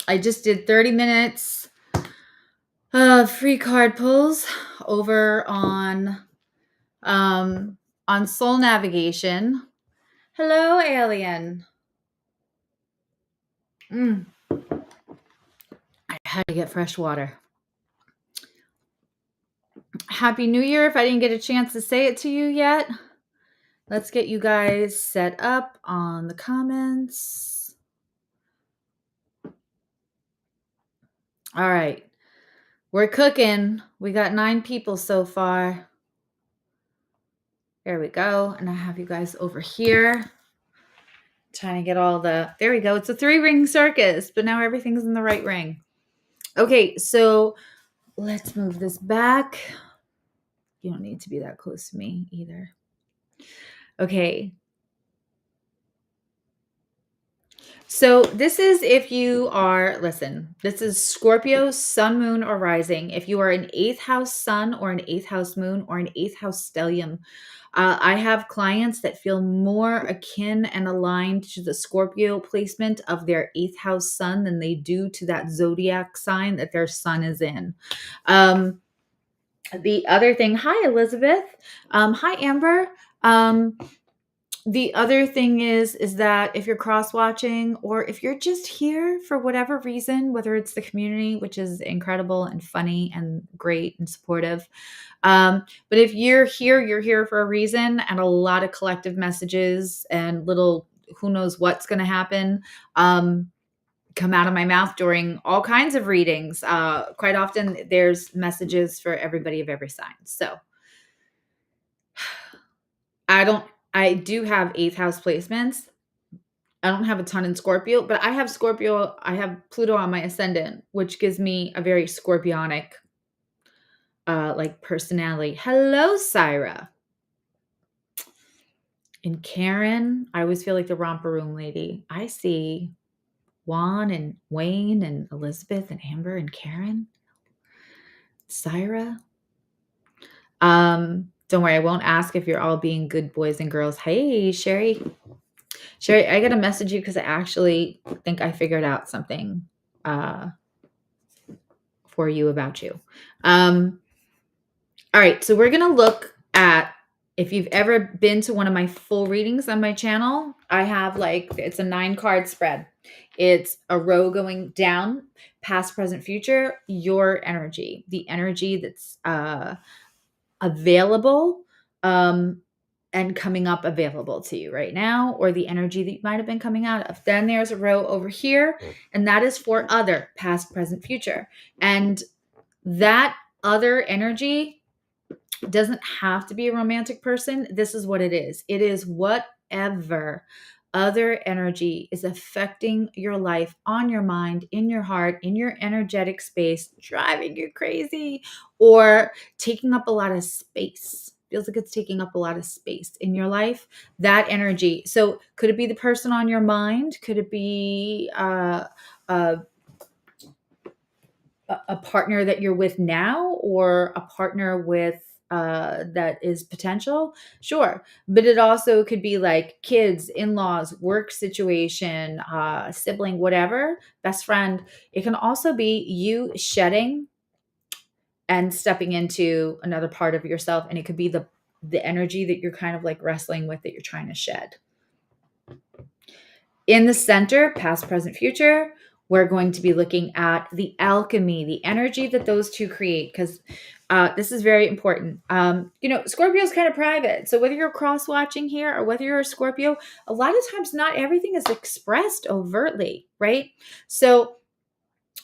I just did 30 minutes of free card pulls over on Soul Navigation. Hello, alien. I had to get fresh water. Happy New Year. If I didn't get a chance to say it to you yet, let's get you guys set up on the comments. All right. We're cooking. We got 9 people so far. There we go. And I have you guys over here. Trying to get all the, there we go. It's a 3-ring circus, but now everything's in the right ring. Okay, so let's move this back. You don't need to be that close to me either. Okay. So this is if you are, listen, this is Scorpio, sun, moon, or rising. If you are an 8th house sun or an 8th house moon or an 8th house stellium, I have clients that feel more akin and aligned to the Scorpio placement of their 8th house sun than they do to that zodiac sign that their sun is in. The other thing, hi, Elizabeth. Hi, Amber. The other thing is that if you're cross-watching or if you're just here for whatever reason, whether it's the community, which is incredible and funny and great and supportive, but if you're here for a reason, and a lot of collective messages and little who knows what's going to happen come out of my mouth during all kinds of readings. Quite often there's messages for everybody of every sign. So I do have 8th house placements. I don't have a ton in Scorpio, but I have Scorpio. I have Pluto on my ascendant, which gives me a very Scorpionic like personality. Hello, Syra. And Karen, I always feel like the romper room lady. I see Juan and Wayne and Elizabeth and Amber and Karen. Syra. Don't worry, I won't ask if you're all being good boys and girls. Hey, Sherry. Sherry, I got to message you because I actually think I figured out something for you about you. All right, so we're going to look at, if you've ever been to one of my full readings on my channel, I have it's a 9-card spread. It's a row going down, past, present, future, your energy, the energy that's available and coming up available to you right now, or the energy that you might have been coming out of. Then there's a row over here, and that is for other, past, present, future. And that other energy doesn't have to be a romantic person. This is what it is. It is whatever other energy is affecting your life, on your mind, in your heart, in your energetic space, driving you crazy, or taking up a lot of space. Feels like it's taking up a lot of space in your life, that energy. So could it be the person on your mind? Could it be a partner that you're with now, or a partner with that is potential? Sure. But it also could be like kids, in-laws, work situation, sibling, whatever, best friend. It can also be you shedding and stepping into another part of yourself. And it could be the energy that you're kind of like wrestling with, that you're trying to shed. In the center, past, present, future, we're going to be looking at the alchemy, the energy that those two create, because this is very important. Scorpio is kind of private. So whether you're cross-watching here or whether you're a Scorpio, a lot of times not everything is expressed overtly, right? So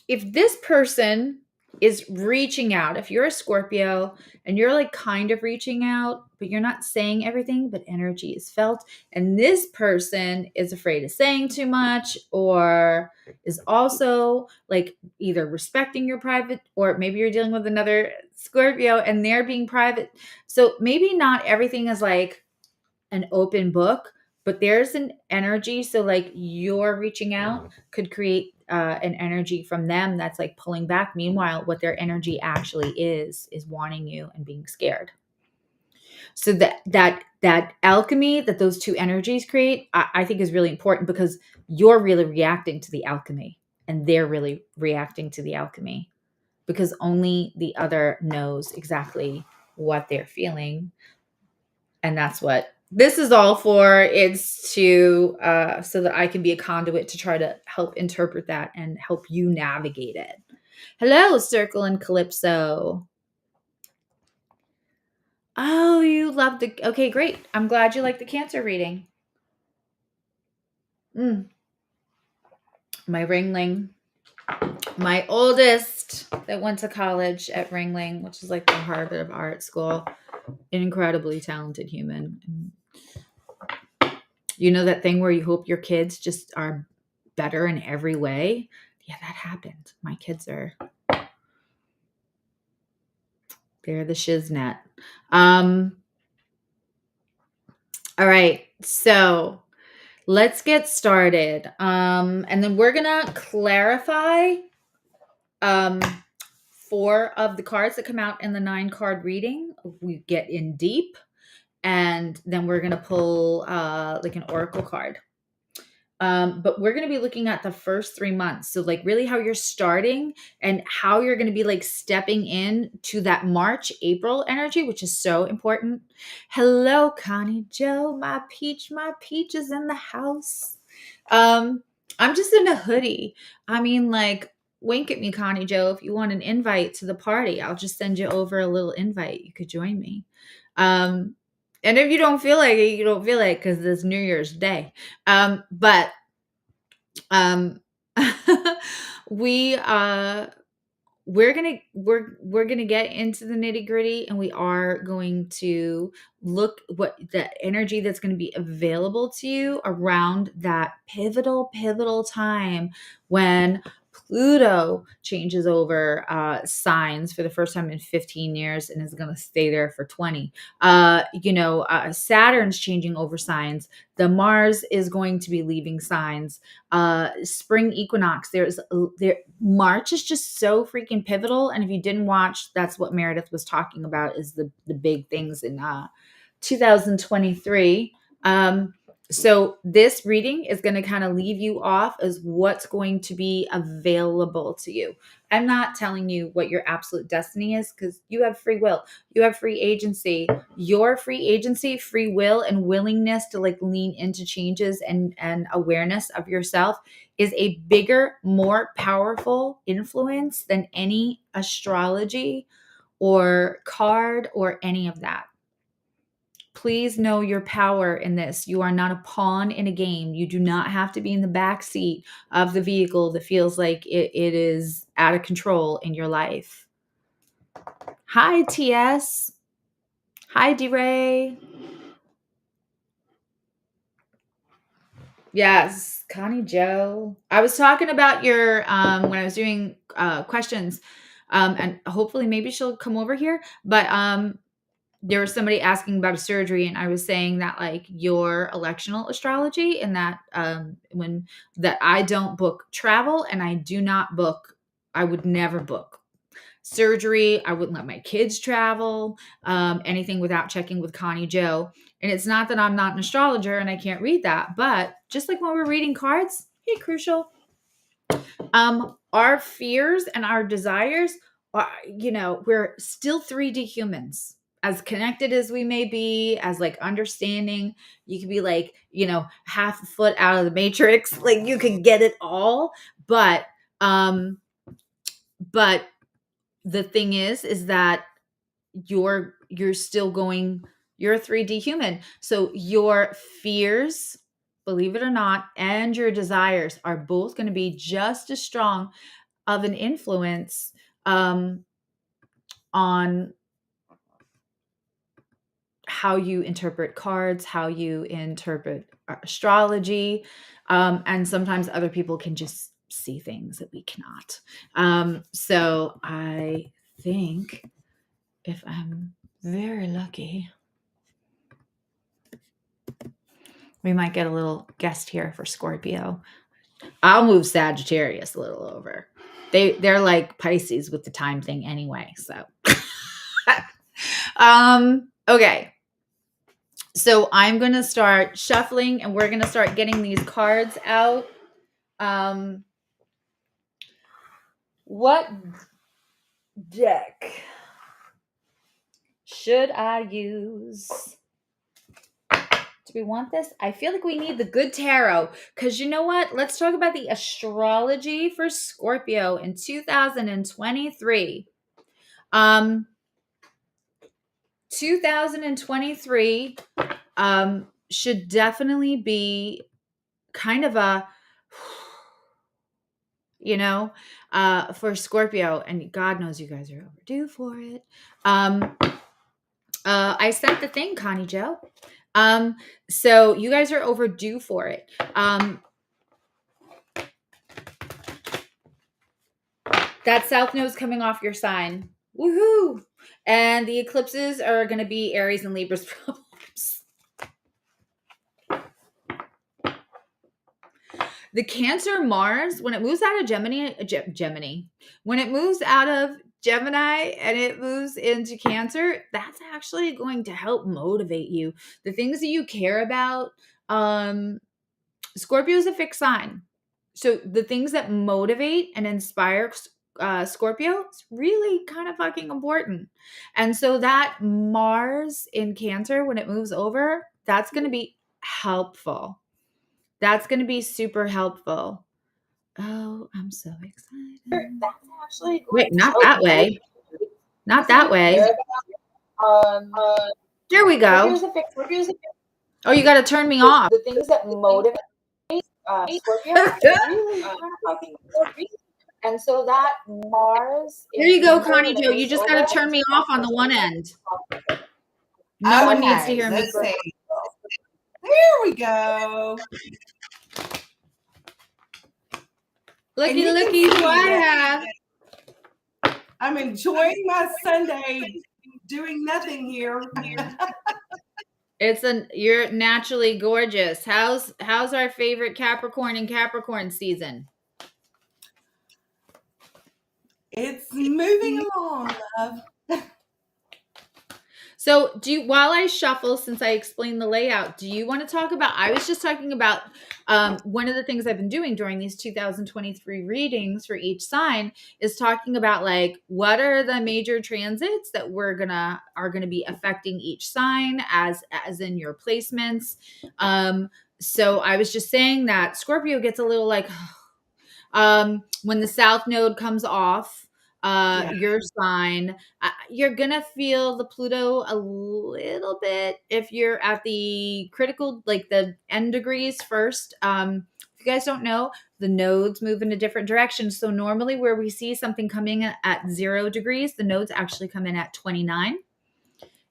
if this person is reaching out, if you're a Scorpio and you're like kind of reaching out, but you're not saying everything, but energy is felt, and this person is afraid of saying too much, or is also like either respecting your private, or maybe you're dealing with another Scorpio and they're being private. So maybe not everything is like an open book, but there's an energy. So like you're reaching out could create an energy from them that's like pulling back. Meanwhile, what their energy actually is wanting you and being scared. So that alchemy that those two energies create, I think is really important, because you're really reacting to the alchemy. and they're really reacting to the alchemy, because only the other knows exactly what they're feeling. And that's what this is all for. It's to so that I can be a conduit to try to help interpret that and help you navigate it. Hello, Circle and Calypso. Oh, you love the, okay, great. I'm glad you like the Cancer reading. My Ringling, my oldest that went to college at Ringling, which is like the Harvard of art school, an incredibly talented human. You know that thing where you hope your kids just are better in every way? Yeah, that happened. My kids are, they're the shiznit. All right, so let's get started. And then we're gonna clarify 4 of the cards that come out in the 9-card reading. We get in deep, and then we're gonna pull like an oracle card. But we're going to be looking at the first 3 months. So like really how you're starting and how you're going to be like stepping in to that March, April energy, which is so important. Hello, Connie Joe, my peach is in the house. I'm just in a hoodie. I mean, like, wink at me, Connie Joe. If you want an invite to the party, I'll just send you over a little invite. You could join me. And if you don't feel like it, you don't feel like it, because it's New Year's Day. But we we're gonna get into the nitty-gritty, and we are going to look what the energy that's going to be available to you around that pivotal time when Pluto changes over signs for the first time in 15 years and is going to stay there for 20. Saturn's changing over signs. The Mars is going to be leaving signs. Spring equinox. March is just so freaking pivotal. And if you didn't watch, that's what Meredith was talking about, is the big things in 2023. So this reading is going to kind of leave you off as what's going to be available to you. I'm not telling you what your absolute destiny is, because you have free will. You have free agency. Your free agency, free will, and willingness to like lean into changes and awareness of yourself is a bigger, more powerful influence than any astrology or card or any of that. Please know your power in this. You are not a pawn in a game. You do not have to be in the back seat of the vehicle that feels like it is out of control in your life. Hi, TS. Hi, D-Ray. Yes, Connie Joe. I was talking about your when I was doing questions, and hopefully maybe she'll come over here. But there was somebody asking about a surgery, and I was saying that like your electional astrology, and that that I don't book travel, and I would never book surgery. I wouldn't let my kids travel, anything without checking with Connie Joe. And it's not that I'm not an astrologer and I can't read that, but just like when we're reading cards, hey, Crucial, our fears and our desires are, we're still 3D humans. As connected as we may be, as like understanding, you could be like, half a foot out of the matrix, like you could get it all. But the thing is that you're still going, you're a 3D human. So your fears, believe it or not, and your desires are both going to be just as strong of an influence on how you interpret cards, how you interpret astrology. And sometimes other people can just see things that we cannot. So I think if I'm very lucky, we might get a little guest here for Scorpio. I'll move Sagittarius a little over. They're like Pisces with the time thing anyway. So, okay. So I'm going to start shuffling, and we're going to start getting these cards out. What deck should I use? Do we want this? I feel like we need the good tarot because you know what? Let's talk about the astrology for Scorpio in 2023. 2023 should definitely be kind of a, for Scorpio, and God knows you guys are overdue for it. I sent the thing, Connie Joe. So you guys are overdue for it. That south node's coming off your sign. Woohoo! And the eclipses are going to be Aries and Libra's problems. The Cancer Mars, when it moves out of Gemini, when it moves out of Gemini and it moves into Cancer, that's actually going to help motivate you. The things that you care about, Scorpio is a fixed sign. So the things that motivate and inspire Scorpio is really kind of fucking important. And so that Mars in Cancer, when it moves over, that's going to be helpful. That's going to be super helpful. Oh, I'm so excited. That's actually wait, not that way. Not that way. There we go. Oh, you got to turn me off. The things that motivate Scorpio really kind of fucking important. And so that Mars. There you go, Connie Joe. You just got to turn me off on the one end. No one needs to hear me. There we go. Looky who I have. I'm enjoying my Sunday doing nothing here. You're naturally gorgeous. How's our favorite Capricorn and Capricorn season? It's moving along, love. So while I shuffle, since I explained the layout, do you want to talk about, I was just talking about one of the things I've been doing during these 2023 readings for each sign is talking about like, what are the major transits that are gonna be affecting each sign as in your placements. So I was just saying that Scorpio gets a little like, when the South Node comes off, your sign, you're gonna feel the Pluto a little bit if you're at the critical, like the end degrees first. If you guys don't know, the nodes move in a different direction. So normally where we see something coming at 0 degrees, the nodes actually come in at 29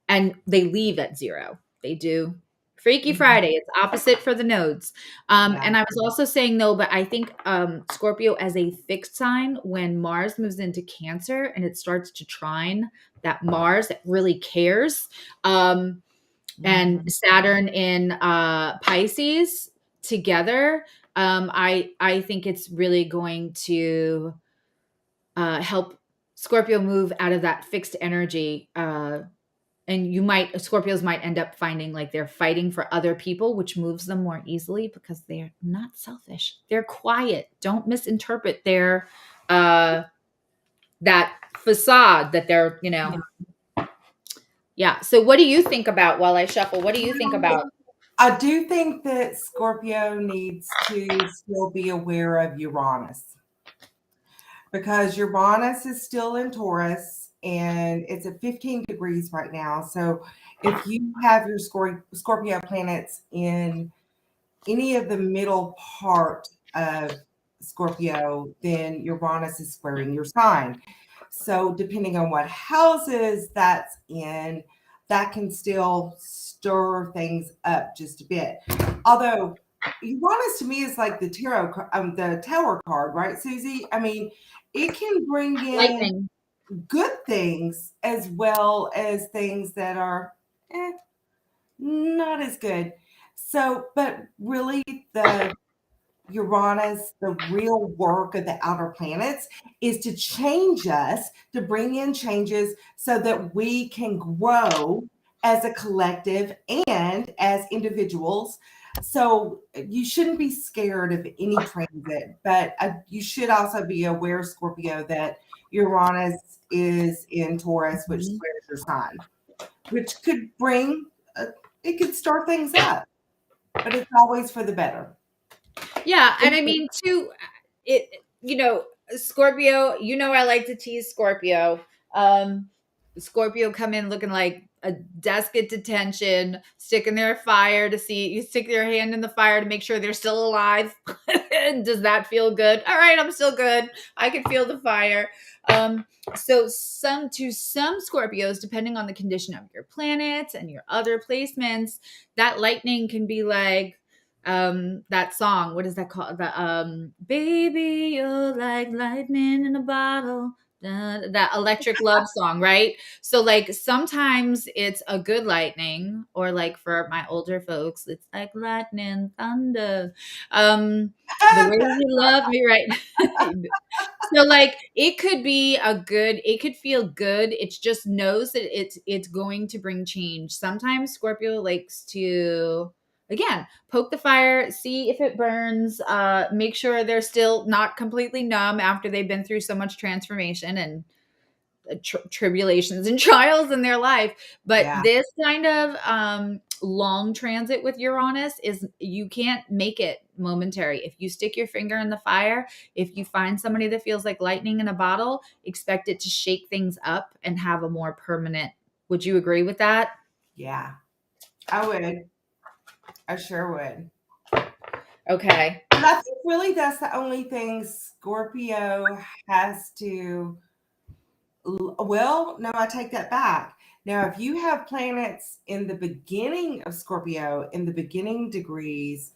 and they leave at 0. They do. Freaky Friday. It's opposite for the nodes. And I was also saying, no, but I think Scorpio as a fixed sign, when Mars moves into Cancer and it starts to trine that Mars that really cares, and Saturn in Pisces together, I think it's really going to help Scorpio move out of that fixed energy. And Scorpios might end up finding like they're fighting for other people, which moves them more easily because they're not selfish. They're quiet. Don't misinterpret their, that facade that they're, Yeah. So what do you think about while I shuffle? What do you think about? I do think that Scorpio needs to still be aware of Uranus because Uranus is still in Taurus. And it's at 15 degrees right now. So if you have your Scorpio planets in any of the middle part of Scorpio, then Uranus is squaring your sign. So depending on what houses that's in, that can still stir things up just a bit. Although Uranus to me is like the the Tower card, right, Susie? I mean, it can bring in Lightning. Good things as well as things that are not as good. So, but really the Uranus, the real work of the outer planets is to change us, to bring in changes so that we can grow as a collective and as individuals. So you shouldn't be scared of any transit, but you should also be aware, Scorpio, that Uranus is in Taurus, which Mhm. squares your sign, which could bring, it could start things up, but it's always for the better. Yeah, and I mean too, it Scorpio, I like to tease Scorpio. Scorpio come in looking like a desk at detention, sticking their fire to see you stick your hand in the fire to make sure they're still alive. Does that feel good? All right, I'm still good. I can feel the fire. So some Scorpios, depending on the condition of your planets and your other placements, that lightning can be like that song, what is that called, the baby you're like lightning in a bottle, that electric love song, right? So like sometimes it's a good lightning, or like for my older folks it's like lightning thunder, the way you love me, right? So like it could feel good. It just knows that it's going to bring change. Sometimes Scorpio likes to, again, poke the fire, see if it burns, make sure they're still not completely numb after they've been through so much transformation and tribulations and trials in their life. But Yeah. this kind of long transit with Uranus is, you can't make it momentary. If you stick your finger in the fire, if you find somebody that feels like lightning in a bottle, expect it to shake things up and have a more permanent. Would you agree with that? Yeah, I would. I sure would. Okay. But I think really that's the only thing Scorpio has to. Well, no, I take that back. Now, if you have planets in the beginning of Scorpio, in the beginning degrees,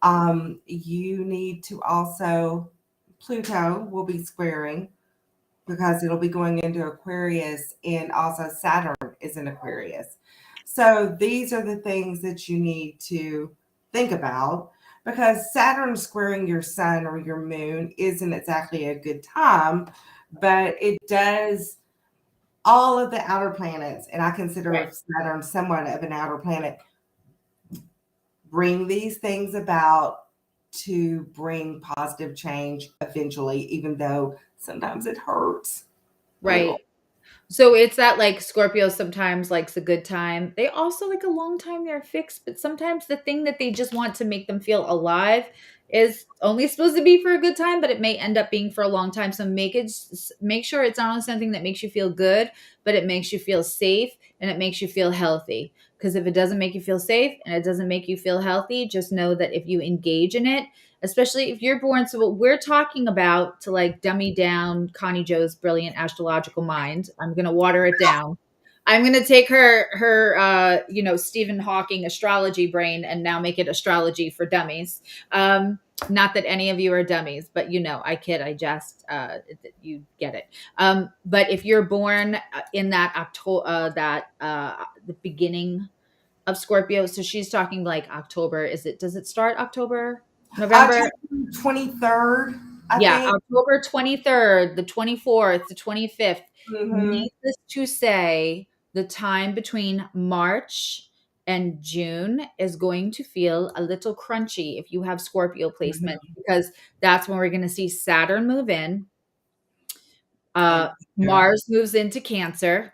you need to also, Pluto will be squaring because it'll be going into Aquarius, and also Saturn is in Aquarius. So these are the things that you need to think about, because Saturn squaring your sun or your moon isn't exactly a good time, but it does all of the outer planets, and I consider Right. Saturn somewhat of an outer planet, bring these things about to bring positive change eventually, even though sometimes it hurts a Right. little. So it's that like Scorpio sometimes likes a good time. They also like a long time they're fixed, but sometimes the thing that they just want to make them feel alive is only supposed to be for a good time, but it may end up being for a long time. So make sure it's not only something that makes you feel good, but it makes you feel safe and it makes you feel healthy. Because if it doesn't make you feel safe and it doesn't make you feel healthy, just know that if you engage in it, especially if you're born. So what we're talking about, to like dummy down Connie Joe's brilliant astrological mind, I'm going to water it down. I'm going to take her Stephen Hawking astrology brain and now make it astrology for dummies. Not that any of you are dummies, but I kid, I jest, you get it. But if you're born in that October, the beginning of Scorpio, so she's talking like October. Does it start October? November? October 23rd, I Yeah, think. October 23rd, the 24th, the 25th. Mhm. Needless to say, the time between March and June is going to feel a little crunchy if you have Scorpio placements, Mhm. because that's when we're going to see Saturn move in. And yeah. Mars moves into Cancer,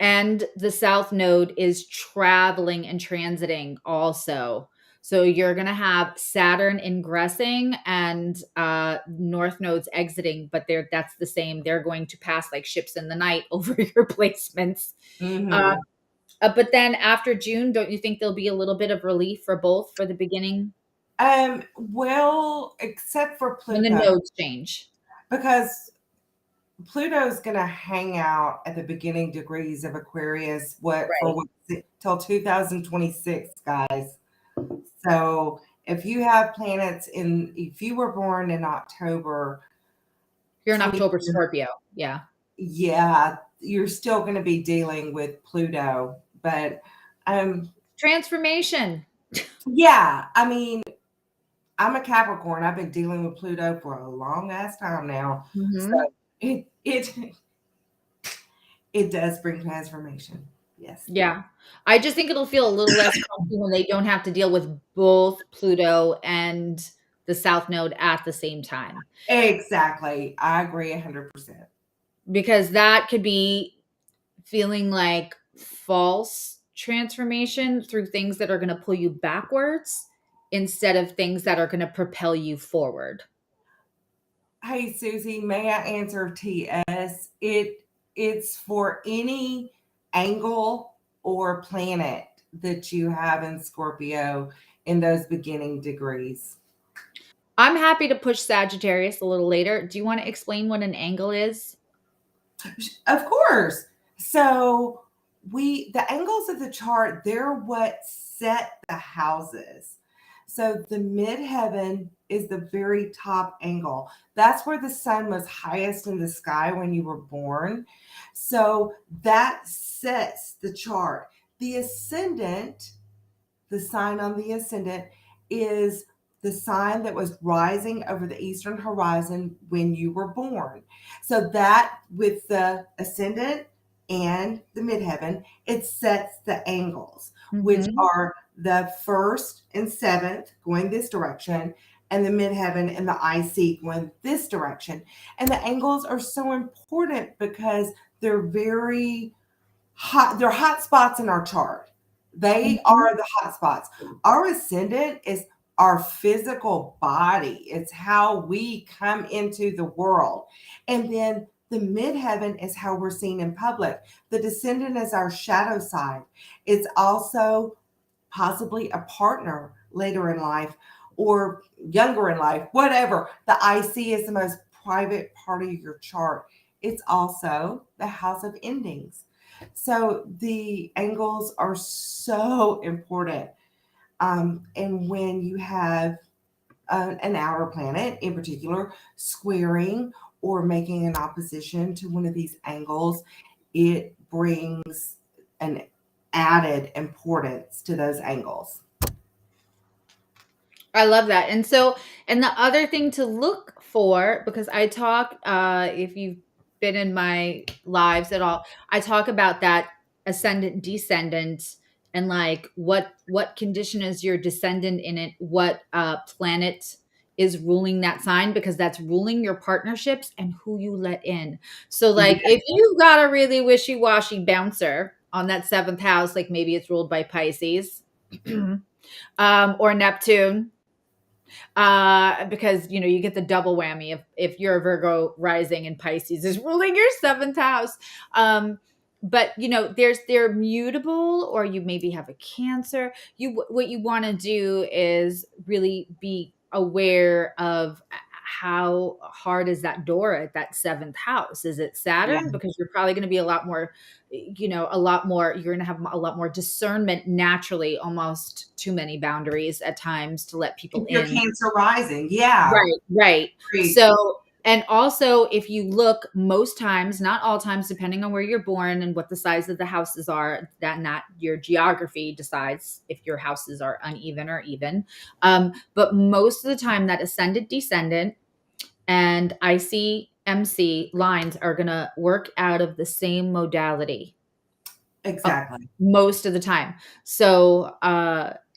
and the South Node is traveling and transiting also. So you're going to have Saturn ingressing and North Nodes exiting, but that's the same. They're going to pass like ships in the night over your placements. Uh, Mhm. but then after June, don't you think there'll be a little bit of relief for both for the beginning Well, except for when the Pluto, nodes change? because Pluto's going to hang out at the beginning degrees of Aquarius Right. till 2026, guys. So if you have planets if you were born in October You're an 20, October Scorpio. Yeah. yeah, you're still going to be dealing with Pluto, but Transformation. yeah, I mean, I'm a Capricorn. I've been dealing with Pluto for a long ass time now. So Hmm. it it does bring transformation. Yes. Yeah. I just think it'll feel a little less crunchy when they don't have to deal with both Pluto and the South Node at the same time. Exactly. I agree 100%. Because that could be feeling like false transformation through things that are going to pull you backwards instead of things that are going to propel you forward. Hey, Susie, may I answer TS? It's for any angle or planet that you have in Scorpio in those beginning degrees. I'm happy to push Sagittarius a little later. Do you want to explain what an angle is? Of course. So the angles of the chart, they're what set the houses. So the midheaven is the very top angle. That's where the sun was highest in the sky when you were born. So that sets the chart. The ascendant, the sign on the ascendant, is the sign that was rising over the eastern horizon when you were born. So that with the ascendant and the midheaven, it sets the angles, which Mhm. are the first and seventh going this direction, and the midheaven and the IC going this direction. And the angles are so important because they're very hot. They're hot spots in our chart. They Mhm. are the hot spots. Our ascendant is our physical body. It's how we come into the world. And then the midheaven is how we're seen in public. The descendant is our shadow side. It's also possibly a partner later in life or younger in life, whatever. The IC is the most private part of your chart. It's also the house of endings. So the angles are so important. And when you have an outer planet in particular squaring or making an opposition to one of these angles, it brings an added importance to those angles. I love that. And so, and the other thing to look for, because I talk, if you've been in my lives at all, I talk about that ascendant, descendant, and like what condition is your descendant in it, what planet is ruling that sign, because that's ruling your partnerships and who you let in. So, Yeah. like, if you've got a really wishy-washy bouncer on that seventh house, like maybe it's ruled by Pisces, or Neptune, because you get the double whammy if you're a Virgo rising and Pisces is ruling your seventh house. But they're mutable, or you maybe have a Cancer. What you want to do is really be aware of how hard is that door at that seventh house. Is it Yeah. Saturn? Because you're probably going to be a lot more, you're going to have a lot more discernment naturally, almost too many boundaries at times to let people If you're in. Cancer rising, yeah. Right, right. Great. So, and also if you look, most times, not all times, depending on where you're born and what the size of the houses are, that your geography decides if your houses are uneven or even. But most of the time that ascendant, descendant, and ICMC lines are going to work out of the same modality Exactly. most of the time. So,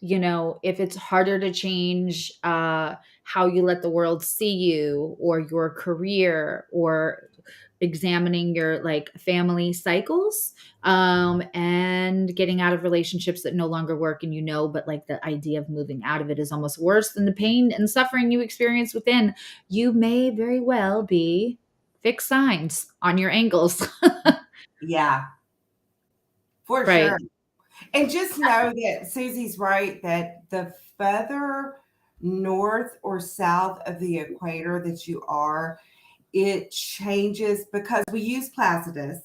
if it's harder to change how you let the world see you, or your career, or examining your like family cycles, and getting out of relationships that no longer work, and but like the idea of moving out of it is almost worse than the pain and suffering you experience within, you may very well be fixed signs on your angles. Yeah, for Right. sure. And just know that Susie's right that the further north or south of the equator that you are, it changes because we use Placidus.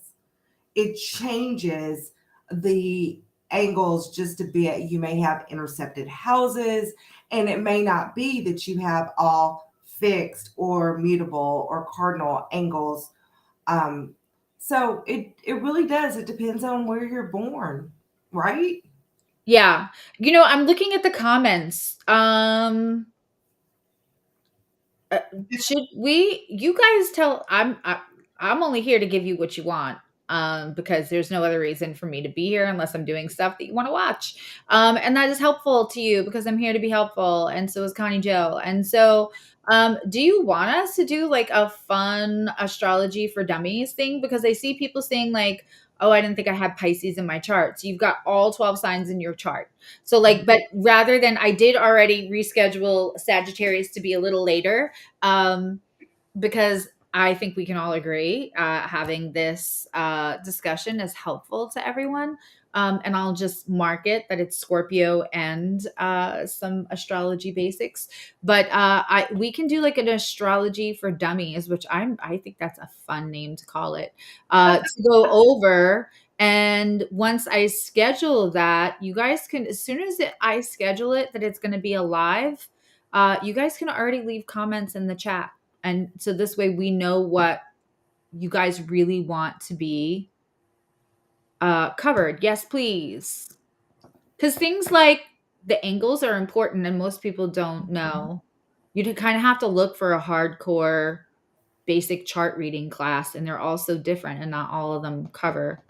It changes the angles just a bit. You may have intercepted houses, and it may not be that you have all fixed or mutable or cardinal angles. Um, so it really does. It depends on where you're born, right? Yeah. I'm looking at the comments. Should you guys tell I'm only here to give you what you want. because there's no other reason for me to be here unless I'm doing stuff that you want to watch. And that is helpful to you because I'm here to be helpful. And so is Connie Joe. And so, do you want us to do like a fun astrology for dummies thing? Because I see people saying like, oh, I didn't think I had Pisces in my chart. So you've got all 12 signs in your chart. So like, but rather than, I did already reschedule Sagittarius to be a little later, because I think we can all agree having this discussion is helpful to everyone. And I'll just mark it that it's Scorpio and some astrology basics. But we can do like an astrology for dummies, which I think that's a fun name to call it, to go over. And once I schedule that, you guys can, as soon as I schedule it, that it's going to be alive, you guys can already leave comments in the chat. And so this way we know what you guys really want to be covered. Yes, please. Because things like the angles are important and most people don't know. You kind of have to look for a hardcore basic chart reading class, and they're all so different and not all of them cover.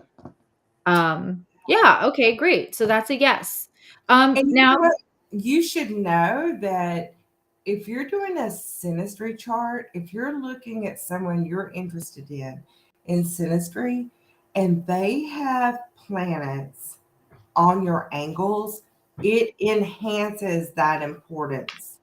Yeah, okay, great. So that's a yes. And you Now, know what? You should know that if you're doing a synastry chart, if you're looking at someone you're interested in synastry, and they have planets on your angles, it enhances that importance.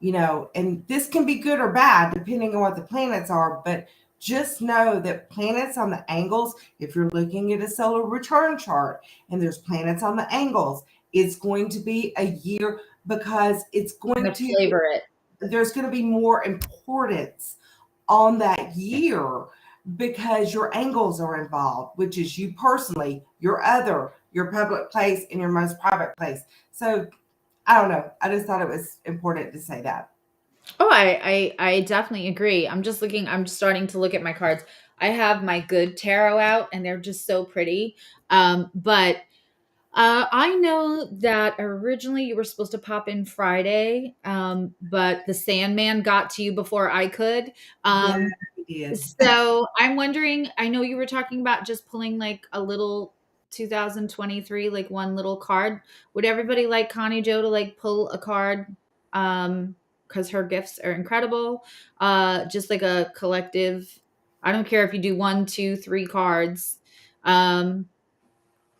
You know, and this can be good or bad depending on what the planets are, but just know that planets on the angles, if you're looking at a solar return chart and there's planets on the angles, it's going to be a year because it's I'm going gonna to, flavor it. there's going to be more importance on that year because your angles are involved, which is you personally, your public place, and your most private place. So I don't know. I just thought it was important to say that. Oh, I definitely agree. I'm just starting to look at my cards. I have my good tarot out and they're just so pretty. But I know that originally you were supposed to pop in Friday, but the Sandman got to you before I could. Yeah, Um, he did. so I'm wondering, I know you were talking about just pulling like a little 2023, like one little card. Would everybody like Connie Joe to like pull a card? Because her gifts are incredible. Just like a collective. I don't care if you do 1, 2, 3 cards. And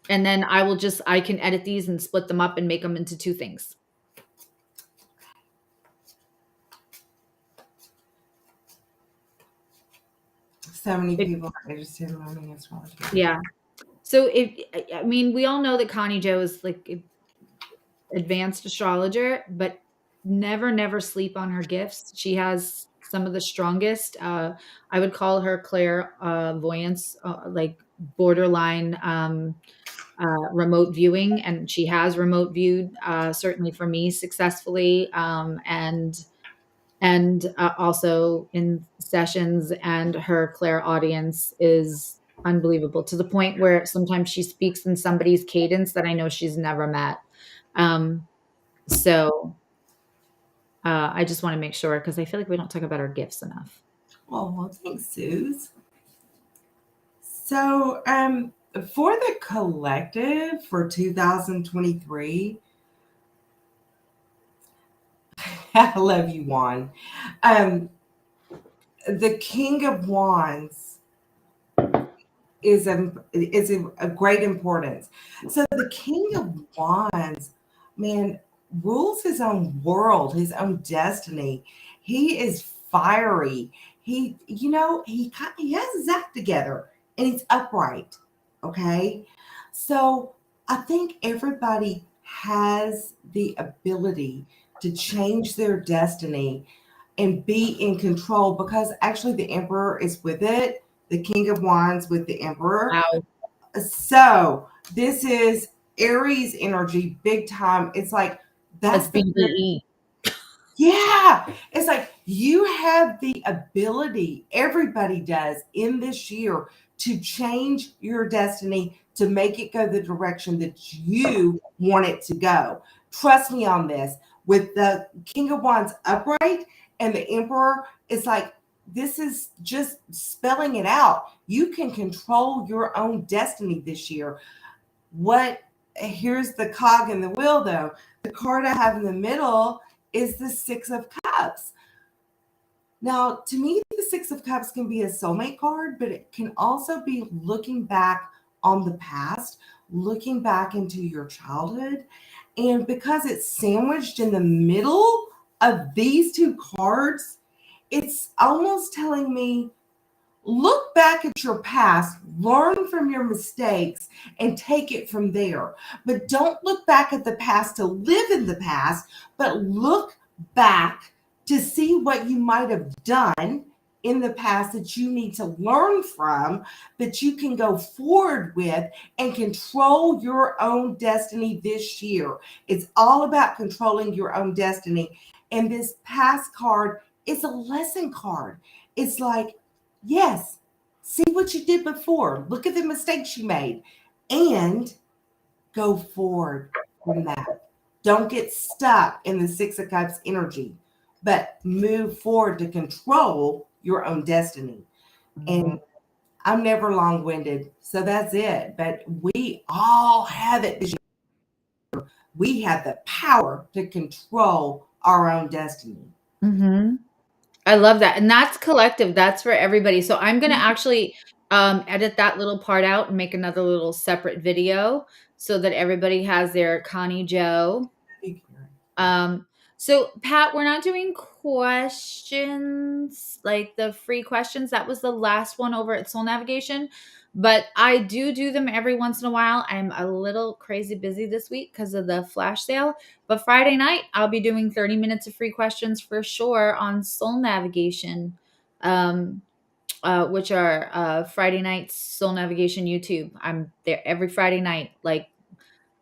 then I can edit these and split them up and make them into 2 things. So many people are interested in learning astrology. Yeah. So we all know that Connie Joe is like advanced astrologer, but never sleep on her gifts. She has some of the strongest. I would call her clairvoyance, like borderline remote viewing, and she has remote viewed certainly for me successfully, and also in sessions. And her clairaudience is unbelievable to the point where sometimes she speaks in somebody's cadence that I know she's never met. So I just want to make sure because I feel like we don't talk about our gifts enough. Well, thanks, Suze. So, for the collective for 2023, I love you, Juan. The King of Wands is a great importance. So the King of Wands, man, rules his own world, his own destiny. He is fiery. He has his act together and he's upright. Okay. So I think everybody has the ability to change their destiny and be in control because actually the Emperor is with it. The King of Wands with the Emperor. Wow. So this is Aries energy, big time. It's like that's the BBE. yeah. It's like you have the ability, everybody does in this year, to change your destiny to make it go the direction that you want it to go. Trust me on this. With the King of Wands upright and the Emperor, it's like this is just spelling it out. You can control your own destiny this year. Here's the cog in the wheel, though. The card I have in the middle is the Six of Cups. Now, to me, the Six of Cups can be a soulmate card, but it can also be looking back on the past, looking back into your childhood. And because it's sandwiched in the middle of these two cards, it's almost telling me, look back at your past, learn from your mistakes, and take it from there. But don't look back at the past to live in the past, but look back to see what you might have done in the past that you need to learn from, that you can go forward with and control your own destiny this year. It's all about controlling your own destiny. And this past card is a lesson card. It's like, yes, see what you did before. Look at the mistakes you made and go forward from that. Don't get stuck in the Six of Cups energy, but move forward to control your own destiny. And I'm never long-winded, so that's it. But we all have it this year. We have the power to control our own destiny. Mm-hmm. I love that. And that's collective. That's for everybody. So I'm going to actually edit that little part out and make another little separate video so that everybody has their Connie Joe. So Pat, we're not doing questions, like the free questions. That was the last one over at Soul Navigation, but I do them every once in a while. I'm a little crazy busy this week because of the flash sale, but Friday night I'll be doing 30 minutes of free questions for sure on Soul Navigation, which are Friday nights Soul Navigation YouTube. I'm there every Friday night, like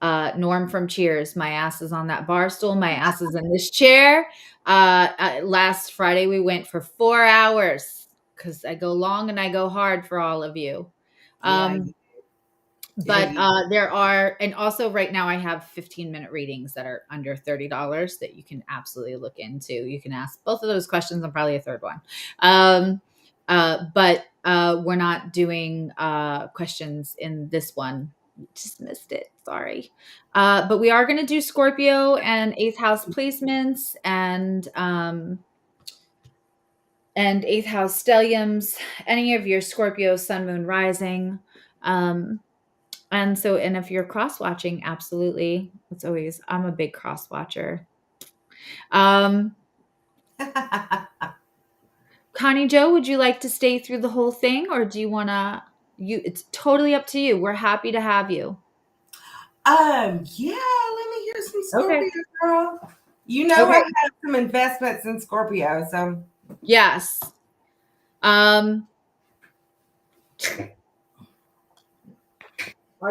Norm from Cheers. My ass is on that bar stool. My ass is in this chair. Last Friday we went for 4 hours because I go long and I go hard for all of you. But there are, and also right now I have 15-minute readings that are under $30 that you can absolutely look into. You can ask both of those questions and probably a third one. But we're not doing questions in this one. Just missed it. Sorry. But we are going to do Scorpio and 8th house placements and 8th house stelliums, any of your Scorpio, sun, moon, rising. And if you're cross watching, absolutely. It's always, I'm a big cross watcher. Connie Joe, would you like to stay through the whole thing or do you want to, it's totally up to you. We're happy to have you. Yeah, let me hear some Scorpio, girl. You know, I have some investments in Scorpio, so. Yes. I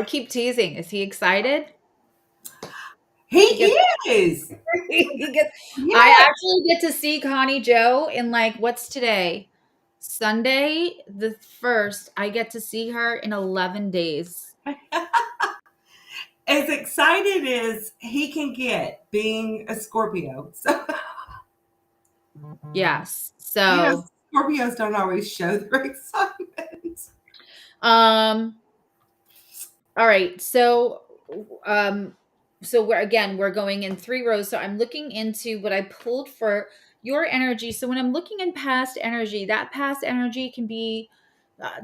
keep teasing. Is he excited? He is. I actually get to see Connie Joe in what's today? Sunday the 1st. I get to see her in 11 days. As excited as he can get being a Scorpio. So. Yes. So Scorpios don't always show their excitement. All right. So we're going in 3 rows. So I'm looking into what I pulled for your energy. So when I'm looking in past energy, that past energy can be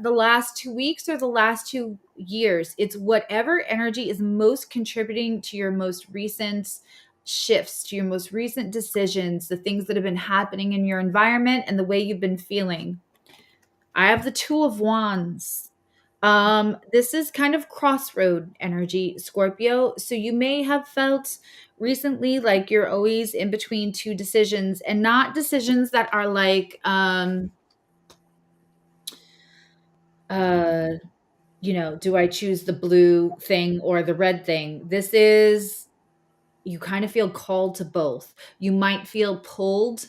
the last 2 weeks or the last 2 years. It's whatever energy is most contributing to your most recent shifts, to your most recent decisions, the things that have been happening in your environment and the way you've been feeling. I have the 2 of Wands. This is kind of crossroad energy, Scorpio. So you may have felt recently like you're always in between 2 decisions, and not decisions that are like, do I choose the blue thing or the red thing? This is, you kind of feel called to both. You might feel pulled,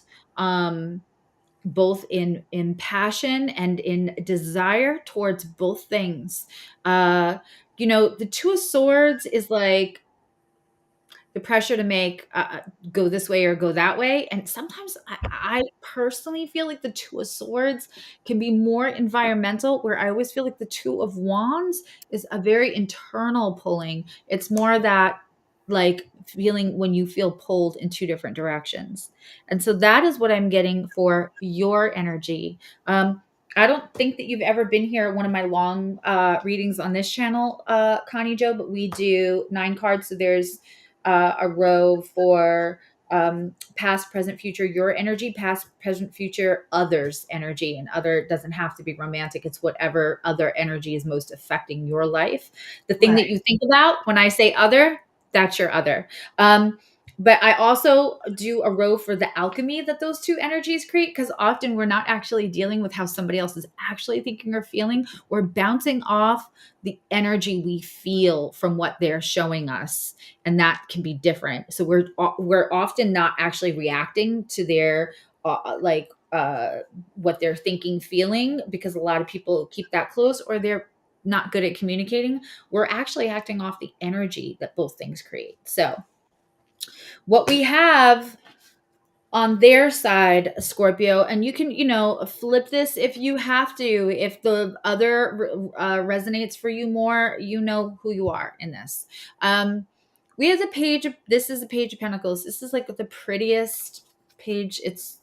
both in passion and in desire towards both things. The 2 of Swords is like, the pressure to make go this way or go that way. And sometimes I personally feel like the Two of Swords can be more environmental, where I always feel like the Two of Wands is a very internal pulling. It's more that like feeling when you feel pulled in two different directions. And so that is what I'm getting for your energy. I don't think that you've ever been here at one of my long readings on this channel, Connie Joe, but we do 9 cards. So there's a row for past, present, future, your energy, past, present, future, others' energy. And other doesn't have to be romantic. It's whatever other energy is most affecting your life. The thing that you think about when I say other, that's your other. But I also do a row for the alchemy that those two energies create, because often we're not actually dealing with how somebody else is actually thinking or feeling. We're bouncing off the energy we feel from what they're showing us, and that can be different. So we're often not actually reacting to their what they're thinking, feeling, because a lot of people keep that close, or they're not good at communicating. We're actually acting off the energy that both things create. So what we have on their side, Scorpio, and you can, flip this if you have to. If the other resonates for you more, you know who you are in this. We have this is a Page of Pentacles. This is like the prettiest page. It's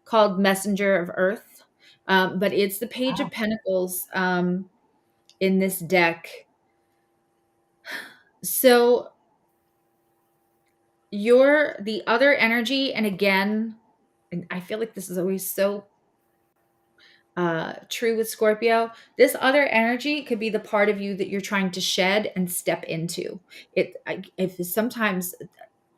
called Messenger of Earth. But it's the Page of Pentacles in this deck. So you're the other energy, and again, and I feel like this is always so true with Scorpio. This other energy could be the part of you that you're trying to shed and step into. If sometimes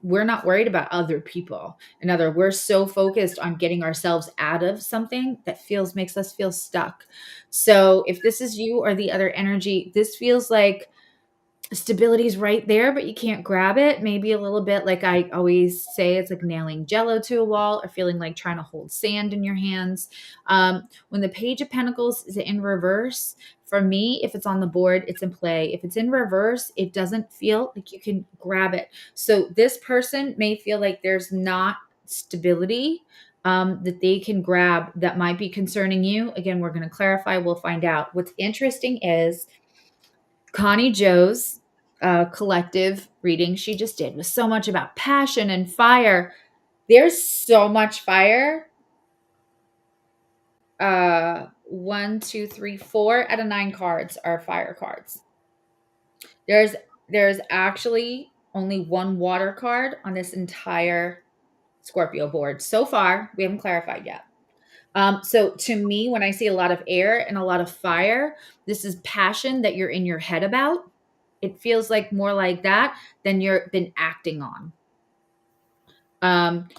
we're not worried about other people, we're so focused on getting ourselves out of something that makes us feel stuck. So if this is you or the other energy, this feels like stability is right there, but you can't grab it. Maybe a little bit like I always say, it's like nailing jello to a wall, or feeling like trying to hold sand in your hands. When the Page of Pentacles is in reverse, for me, if it's on the board, it's in play. If it's in reverse, it doesn't feel like you can grab it. So this person may feel like there's not stability that they can grab that might be concerning you. Again, we're going to clarify. We'll find out. What's interesting is Connie Joe's collective reading she just did was so much about passion and fire. There's so much fire. 1, 2, 3, 4 out of 9 cards are fire cards. There's actually only 1 water card on this entire Scorpio board. So far, we haven't clarified yet. So to me, when I see a lot of air and a lot of fire, this is passion that you're in your head about. It feels like more like that than you've been acting on.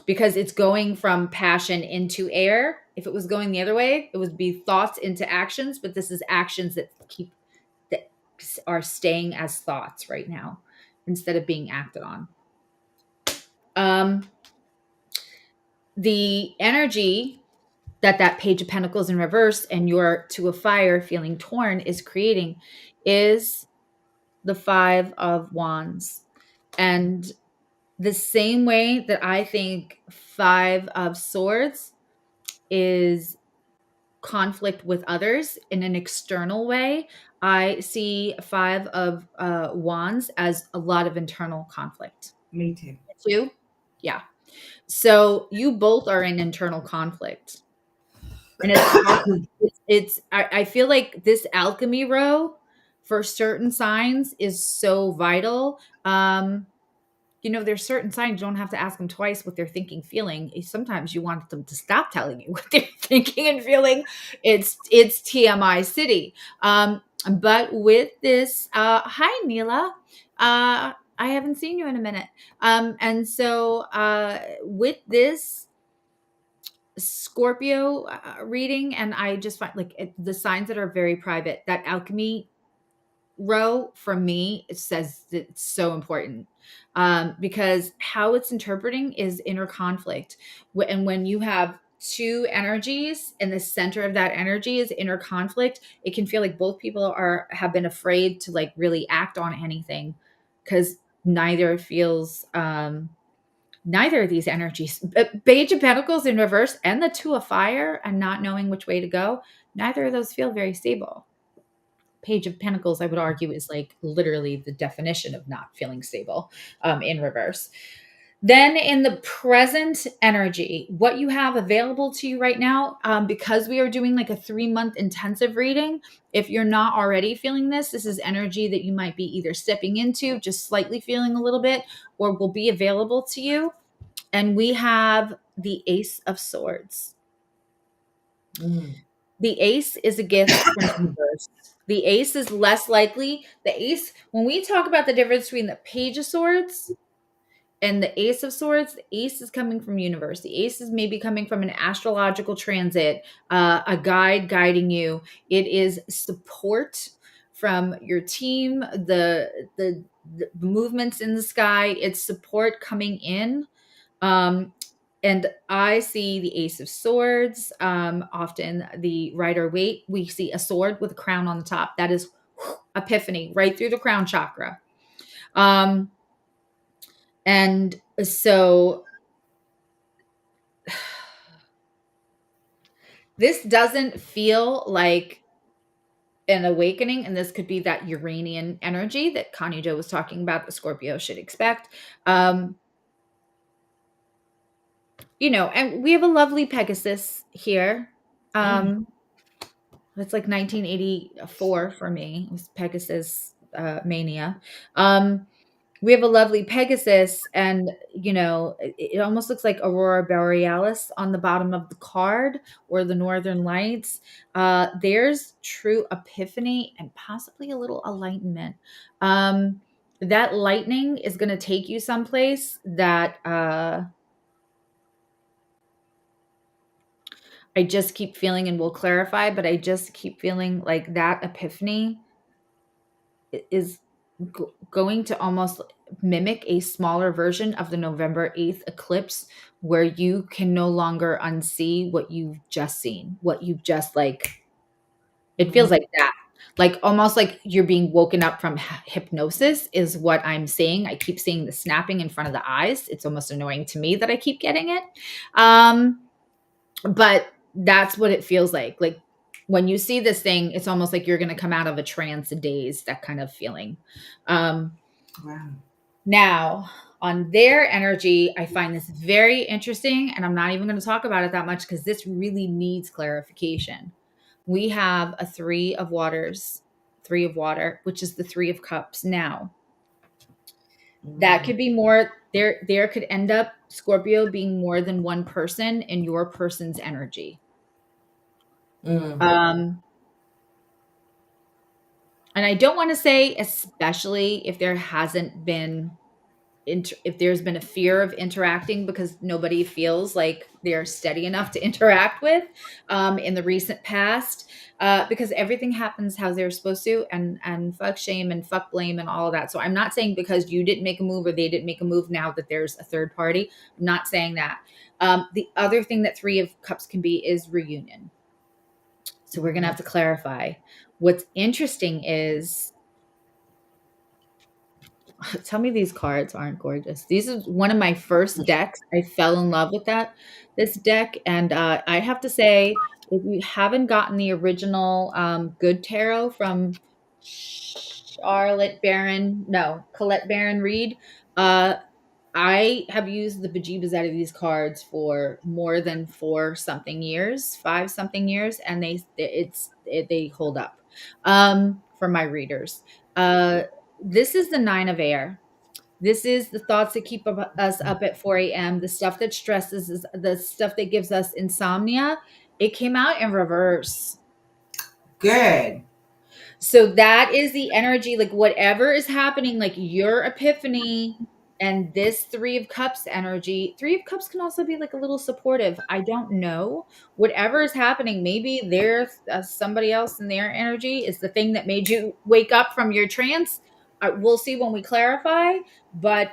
Because it's going from passion into air. If it was going the other way, it would be thoughts into actions, but this is actions that are staying as thoughts right now instead of being acted on. The energy that Page of Pentacles in reverse and your Two of Fire feeling torn is creating is the 5 of Wands. And the same way that I think 5 of Swords is conflict with others in an external way, I see 5 of Wands as a lot of internal conflict. Me too. You? Yeah. So you both are in internal conflict. And I feel like this alchemy row for certain signs is so vital. There's certain signs you don't have to ask them twice what they're thinking, feeling. Sometimes you want them to stop telling you what they're thinking and feeling. It's TMI city. But with this, hi Neela. I haven't seen you in a minute. And so with this Scorpio reading, and I just find like the signs that are very private, that alchemy row for me, it says it's so important because how it's interpreting is inner conflict. And when you have 2 energies and the center of that energy is inner conflict, it can feel like both people have been afraid to like really act on anything because neither feels neither of these energies, Page of Pentacles in reverse and the Two of Fire and not knowing which way to go, neither of those feel very stable. Page of Pentacles, I would argue, is like literally the definition of not feeling stable in reverse. Then in the present energy, what you have available to you right now, because we are doing like a 3-month intensive reading, if you're not already feeling this, this is energy that you might be either stepping into, just slightly feeling a little bit, or will be available to you. And we have the Ace of Swords. The Ace is a gift from the universe. The Ace is less likely. The Ace, when we talk about the difference between the Page of Swords and the Ace of Swords, the Ace is coming from universe. The Ace is maybe coming from an astrological transit, a guide guiding you. It is support from your team, the movements in the sky. It's support coming in. And I see the Ace of Swords. Often the Rider Waite, we see a sword with a crown on the top. That is epiphany right through the crown chakra. And so this doesn't feel like an awakening, and this could be that Uranian energy that Connie Jo was talking about that Scorpio should expect. And we have a lovely Pegasus here. It's like 1984 for me. It was Pegasus mania. We have a lovely Pegasus, and it almost looks like Aurora Borealis on the bottom of the card, or the Northern Lights. There's true epiphany and possibly a little enlightenment. That lightning is going to take you someplace that I just keep feeling, and we'll clarify, but I just keep feeling like that epiphany is going to almost mimic a smaller version of the November 8th eclipse, where you can no longer unsee what you've just seen, what you've just it feels like that. Like almost like you're being woken up from hypnosis is what I'm seeing. I keep seeing the snapping in front of the eyes. It's almost annoying to me that I keep getting it. But that's what it feels like. Like when you see this thing, it's almost like you're going to come out of a trance daze, that kind of feeling. Wow. Now, on their energy, I find this very interesting, and I'm not even going to talk about it that much because this really needs clarification. We have a 3 of waters, 3 of water, which is the 3 of cups. Now, that could be more, there could end up Scorpio being more than one person in your person's energy. And I don't want to say, especially if there hasn't been, if there's been a fear of interacting because nobody feels like they're steady enough to interact with in the recent past, because everything happens how they're supposed to, and fuck shame and fuck blame and all of that. So I'm not saying because you didn't make a move or they didn't make a move now that there's a third party. I'm not saying that. The other thing that 3 of cups can be is reunion. So we're going to have to clarify. What's interesting is, tell me these cards aren't gorgeous. These is one of my first decks. I fell in love with this deck. And I have to say, if you haven't gotten the original Good Tarot from Colette Baron Reed, I have used the bejeebas out of these cards for more than 5 something years, and they hold up for my readers. This is the 9 of air. This is the thoughts that keep us up at 4 a.m. The stuff that stresses us, the stuff that gives us insomnia. It came out in reverse. Good. So that is the energy, like whatever is happening, like your epiphany and this 3 of cups energy. 3 of cups can also be like a little supportive. I don't know. Whatever is happening, maybe there's somebody else in their energy is the thing that made you wake up from your trance. We'll see when we clarify. But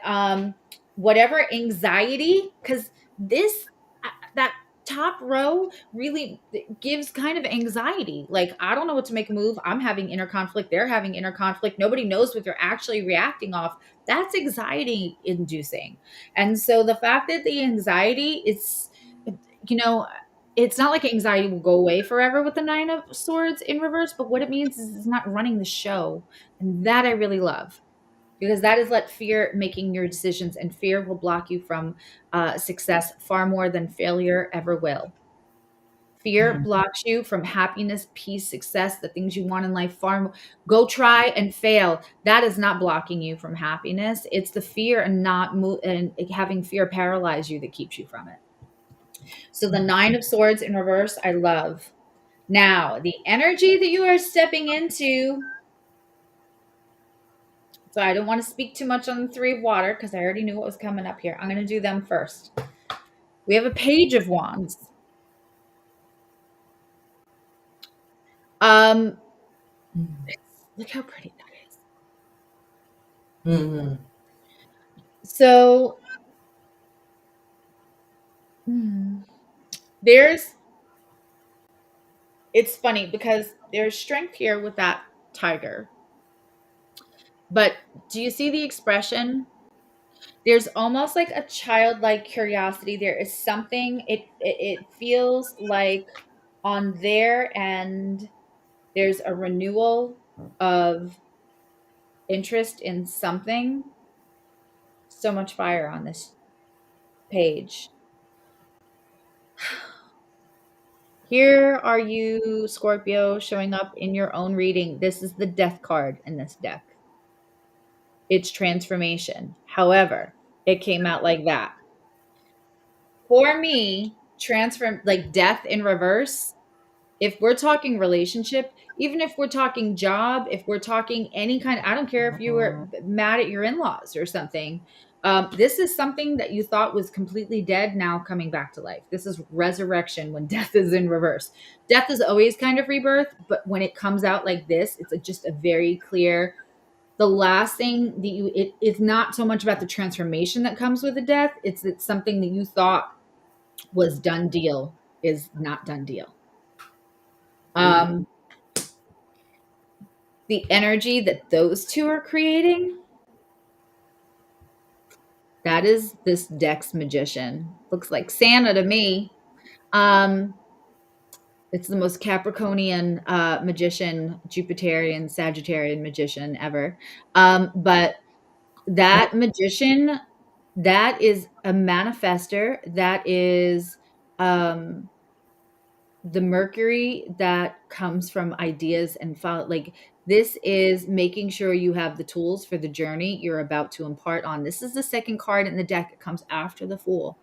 whatever anxiety, because top row really gives kind of anxiety. Like, I don't know what to make a move. I'm having inner conflict. They're having inner conflict. Nobody knows what they're actually reacting off. That's anxiety inducing. And so the fact that the anxiety is, you know, it's not like anxiety will go away forever with the Nine of Swords in reverse, but what it means is it's not running the show. And that I really love, because that is let fear making your decisions, and fear will block you from success far more than failure ever will. Fear Mhm. blocks you from happiness, peace, success, the things you want in life far more. Go try and fail. That is not blocking you from happiness. It's the fear and not and having fear paralyze you that keeps you from it. So the Nine of Swords in reverse, I love. Now, the energy that you are stepping into. So I don't want to speak too much on the Three of Water because I already knew what was coming up here. I'm going to do them first. We have a Page of Wands. Um, look how pretty that is. Mhm. So there's, it's funny because there's strength here with that tiger. But do you see the expression? There's almost like a childlike curiosity. There is something, it feels like on their end, there's a renewal of interest in something. So much fire on this page. Here are you, Scorpio, showing up in your own reading. This is the death card in this deck. It's transformation. However, it came out like that. For me, transform, like death in reverse, if we're talking relationship, even if we're talking job, if we're talking any kind, I don't care if you were mad at your in-laws or something. This is something that you thought was completely dead, now coming back to life. This is resurrection when death is in reverse. Death is always kind of rebirth, but when it comes out like this, it's just a very clear, the last thing that you, it's not so much about the transformation that comes with the death. It's something that you thought was done deal is not done deal. Um, the energy that those two are creating, that is this deck's magician. Looks like Santa to me. It's the most Capricornian magician, Jupiterian, Sagittarian magician ever. But that magician, that is a manifester. That is the Mercury that comes from ideas and follow, like this is making sure you have the tools for the journey you're about to impart on. This is the second card in the deck that comes after the Fool.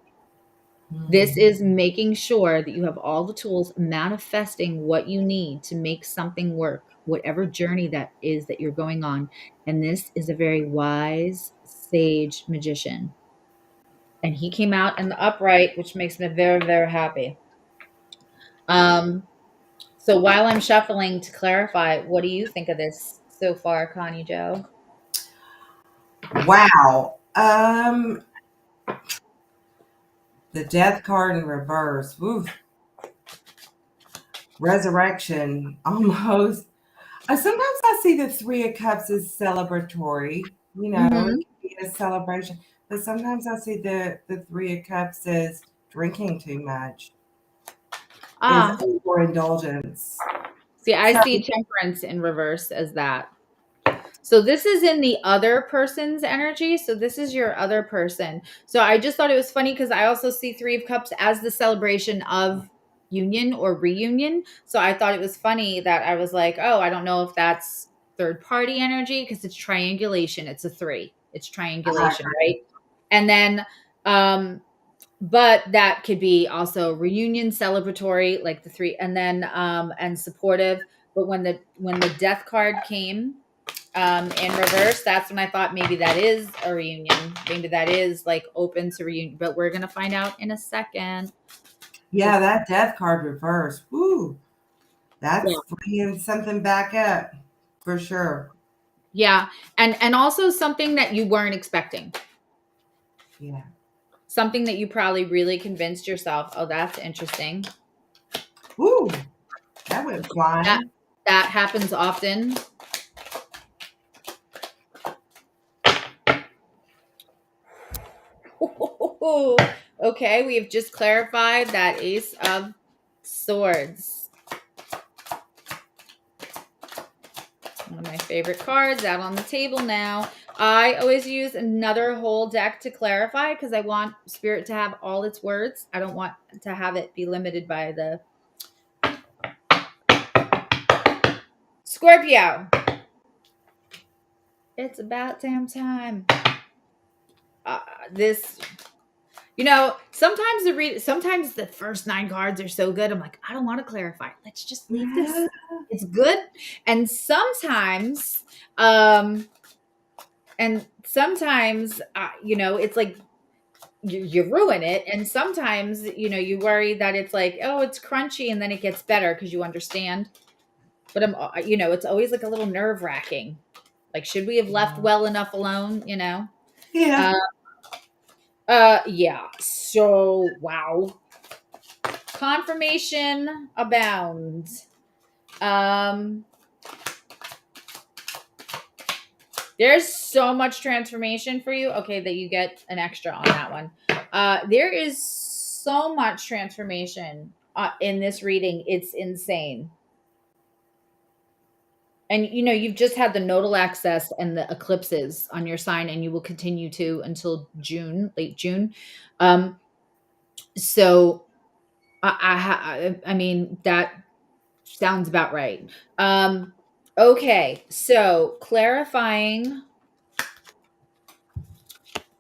This is making sure that you have all the tools, manifesting what you need to make something work, whatever journey that is that you're going on. And this is a very wise, sage magician. And he came out in the upright, which makes me very, very happy. So while I'm shuffling to clarify, what do you think of this so far, Connie Joe? Wow. The death card in reverse. Oof. Resurrection. Almost. Sometimes I see the Three of Cups as celebratory. You know, Mm-hmm. it can be a celebration. But sometimes I see the Three of Cups as drinking too much, is overindulgence. See, I So see Temperance in reverse as that. So this is in the other person's energy. So this is your other person. So I just thought it was funny because I also see Three of Cups as the celebration of union or reunion. So I thought it was funny that I was like, oh, I don't know if that's third party energy because it's triangulation. It's a three. It's triangulation, right? And then but that could be also reunion, celebratory, like the three, and then and supportive. But when the death card came in reverse, that's when I thought maybe that is a reunion. Maybe that is like open to reunion. But we're gonna find out in a second. yeah, that death card reverse. Woo. Yeah. That's bringing something back up for sure. Yeah, and also something that you weren't expecting. Yeah. something that you probably really convinced yourself, oh, that's interesting. Ooh, that went That flying. that happens often. Okay, we've just clarified that Ace of Swords. One of my favorite cards out on the table now. I always use another whole deck to clarify because I want Spirit to have all its words. I don't want to have it be limited by the Scorpio. It's about damn time. This, sometimes the first 9 cards are so good. I'm like, I don't want to clarify. Let's just leave this. It's good. And sometimes, it's like you ruin it. And sometimes, you worry that it's like, oh, it's crunchy, and then it gets better because you understand. But it's always like a little nerve wracking. Like, should we have left well enough alone? Yeah. Yeah. So, wow. Confirmation abounds. There's so much transformation for you. Okay, that you get an extra on that one. There is so much transformation in this reading. It's insane. And you've just had the nodal access and the eclipses on your sign, and you will continue to until June, late June. So I mean, that sounds about right. Okay, so clarifying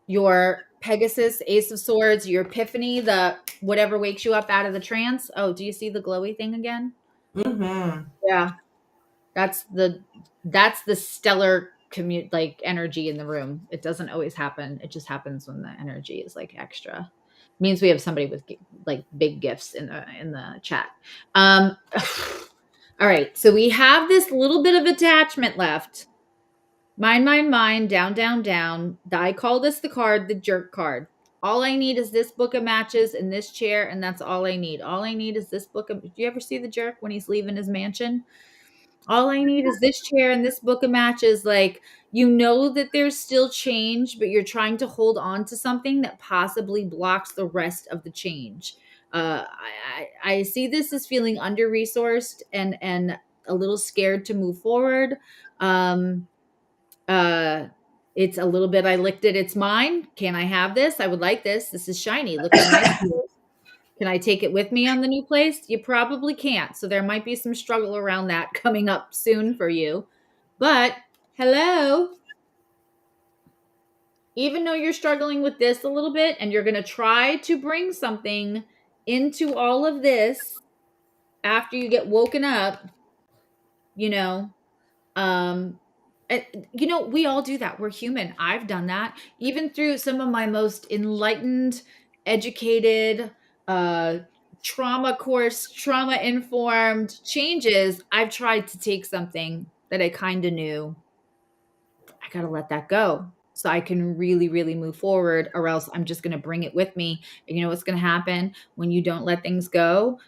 your Pegasus, Ace of Swords, your Epiphany, the whatever wakes you up out of the trance. Oh, do you see the glowy thing again? Mm-hmm. Yeah. That's the stellar like energy in the room. It doesn't always happen. It just happens when the energy is like extra. It means we have somebody with like big gifts in the chat. All right. So we have this little bit of attachment left. Mine, down, down, down. I call this the card, the jerk card. All I need is this book of matches and this chair, and that's all I need. All I need is this book of. Do you ever see the jerk when he's leaving his mansion? All I need is this chair and this book of matches. Like, that there's still change, but you're trying to hold on to something that possibly blocks the rest of the change. I see this as feeling under resourced and a little scared to move forward. It's a little bit, I licked it, it's mine. Can I have this? I would like this. This is shiny. Look how nice it is. Can I take it with me on the new place? You probably can't. So there might be some struggle around that coming up soon for you. But hello. Even though you're struggling with this a little bit and you're going to try to bring something into all of this after you get woken up, we all do that. We're human. I've done that. Even through some of my most enlightened, educated, trauma informed changes, I've tried to take something that I kind of knew. I got to let that go so I can really, really move forward, or else I'm just going to bring it with me. And you know what's going to happen when you don't let things go?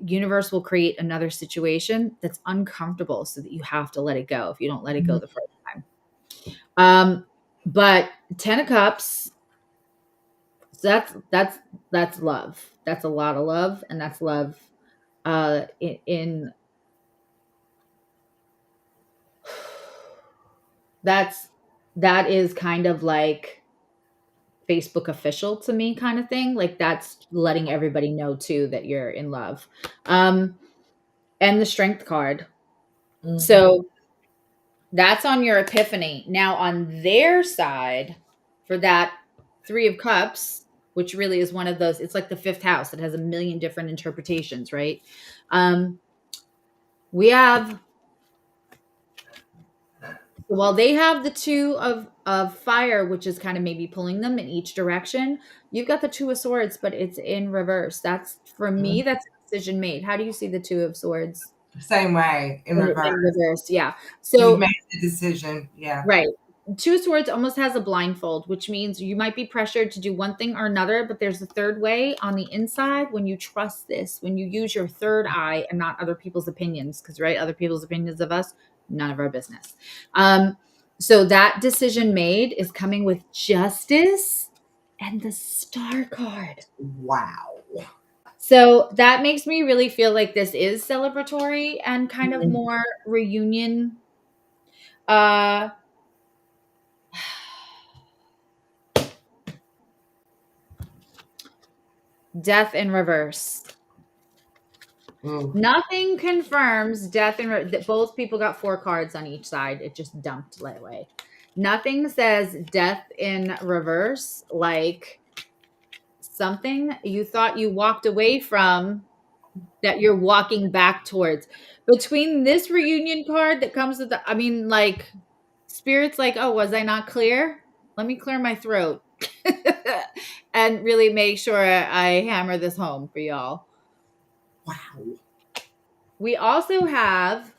Universe will create another situation that's uncomfortable so that you have to let it go if you don't let it go the first time. But 10 of Cups, that's love. That's a lot of love, and that's love in that is kind of like Facebook official to me kind of thing. Like, that's letting everybody know too that you're in love. And the Strength card. Mm-hmm. So that's on your Epiphany. Now on their side, for that 3 of Cups, which really is one of those, it's like the 5th house. It has a million different interpretations, right? We have, while they have the 2 of fire, which is kind of maybe pulling them in each direction, you've got the 2 of Swords, but it's in reverse. That's, for me, that's a decision made. How do you see the 2 of Swords? Same way, in reverse. In reverse, yeah. So you made the decision, yeah. Right. Two of Swords almost has a blindfold, which means you might be pressured to do one thing or another, but there's a third way on the inside when you trust this, when you use your third eye and not other people's opinions, because, right, other people's opinions of us, none of our business. So that decision made is coming with Justice and the Star card. Wow. So that makes me really feel like this is celebratory and kind of more reunion. Death in reverse. Nothing confirms death in that both people got 4 cards on each side. It just dumped right away. Nothing says death in reverse, like something you thought you walked away from that you're walking back towards. Between this reunion card that comes with the, I mean, like, Spirit's like, oh, was I not clear? Let me clear my throat and really make sure I hammer this home for y'all. Wow. We also have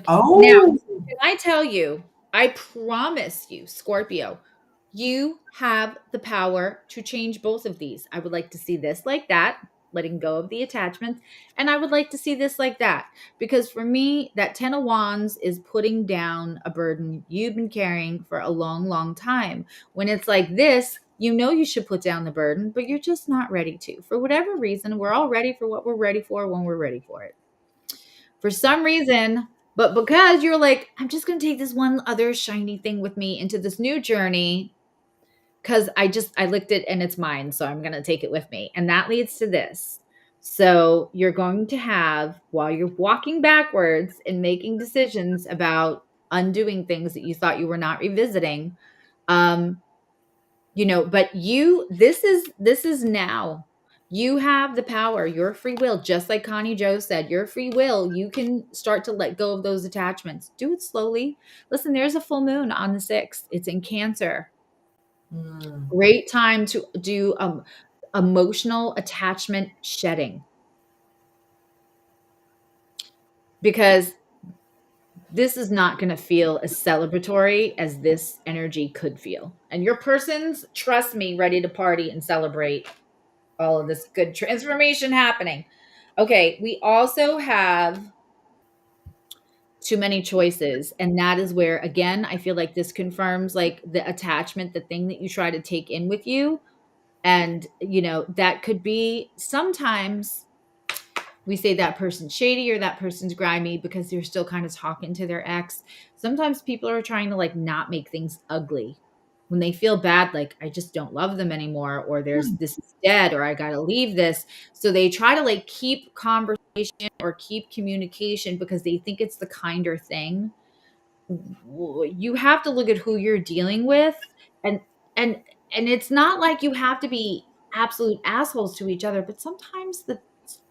Oh. now, can I tell you, I promise you, Scorpio, you have the power to change both of these. I would like to see this like that, letting go of the attachments, and I would like to see this like that, because for me, that 10 of Wands is putting down a burden you've been carrying for a long, long time. When it's like this, you know you should put down the burden, but you're just not ready to. For whatever reason, we're all ready for what we're ready for when we're ready for it. For some reason, but because you're like, I'm just going to take this one other shiny thing with me into this new journey, because I licked it and it's mine, so I'm going to take it with me. And that leads to this. So you're going to have, while you're walking backwards and making decisions about undoing things that you thought you were not revisiting, but this is now. You have the power, your free will, just like Connie Joe said, your free will, you can start to let go of those attachments. Do it slowly. Listen, there's a full moon on the 6th. It's in Cancer. Great time to do emotional attachment shedding. Because this is not going to feel as celebratory as this energy could feel. And your person's, trust me, ready to party and celebrate all of this good transformation happening. Okay, we also have too many choices. And that is where, again, I feel like this confirms like the attachment, the thing that you try to take in with you. And, that could be sometimes we say that person's shady or that person's grimy because they're still kind of talking to their ex. Sometimes people are trying to like not make things ugly. When they feel bad, like I just don't love them anymore, or this is dead, or I got to leave this. So they try to like keep conversation or keep communication because they think it's the kinder thing. You have to look at who you're dealing with, and and it's not like you have to be absolute assholes to each other, but sometimes the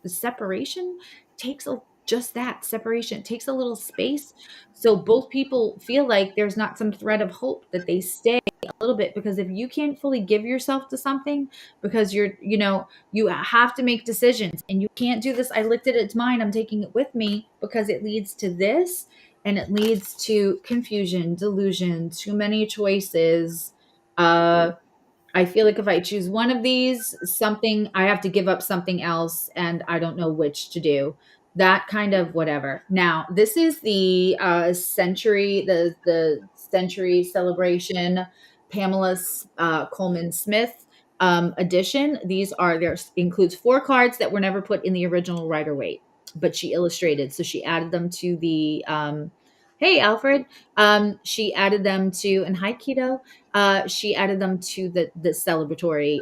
separation takes just that separation. It takes a little space so both people feel like there's not some thread of hope, that they stay a little bit, because if you can't fully give yourself to something because you have to make decisions and you can't do this, I looked at it's mine, I'm taking it with me, because it leads to this, and it leads to confusion, delusion, too many choices. I feel like if I choose one of these, I have to give up something else, and I don't know which to do. That kind of whatever. Now, this is the century, the century celebration, Pamela Coleman Smith edition. There includes 4 cards that were never put in the original Rider-Waite, but she illustrated. So she added them to the hey Alfred. She added them to, and hi Keto. She added them to the celebratory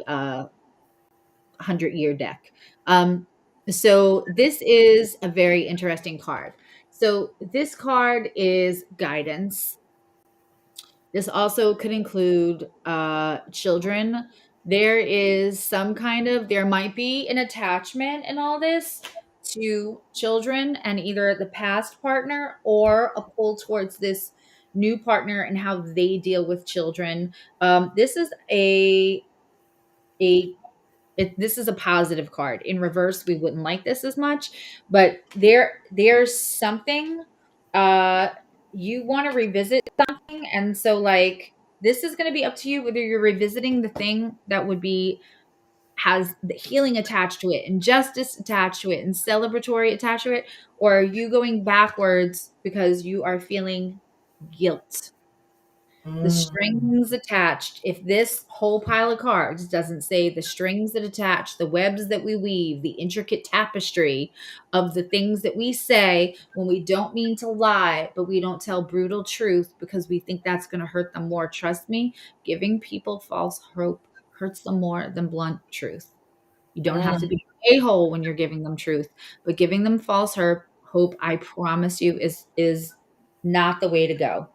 100-year deck. So this is a very interesting card. So this card is guidance. This also could include children. There might be an attachment in all this to children and either the past partner or a pull towards this new partner and how they deal with children. This is this is a positive card. In reverse, we wouldn't like this as much, but there's something you want to revisit something. And so, like, this is going to be up to you whether you're revisiting the thing that would be has the healing attached to it and justice attached to it and celebratory attached to it, or are you going backwards because you are feeling guilt? The Mm. strings attached. If this whole pile of cards doesn't say the strings that attach, the webs that we weave, the intricate tapestry of the things that we say when we don't mean to lie, but we don't tell brutal truth because we think that's going to hurt them more. Trust me, giving people false hope hurts them more than blunt truth. You don't have to Mm. be an a-hole when you're giving them truth, but giving them false hope, I promise you, is not the way to go.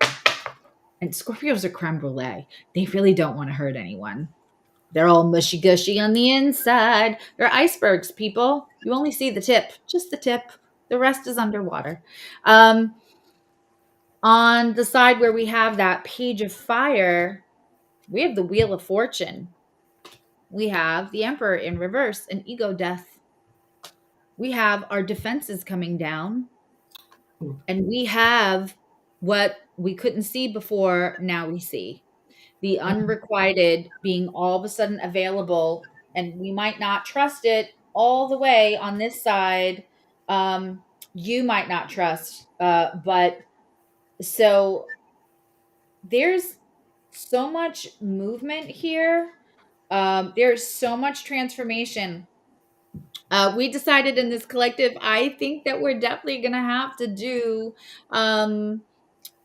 And Scorpios are creme brulee. They really don't want to hurt anyone. They're all mushy gushy on the inside. They're icebergs, people. You only see the tip, just the tip. The rest is underwater. On the side where we have that page of fire, we have the Wheel of Fortune. We have the Emperor in reverse, an ego death. We have our defenses coming down. And we have what we couldn't see before, now we see. The unrequited being all of a sudden available, and we might not trust it all the way on this side. You might not trust, but so there's so much movement here. There's so much transformation. We decided in this collective, I think that we're definitely going to have to do um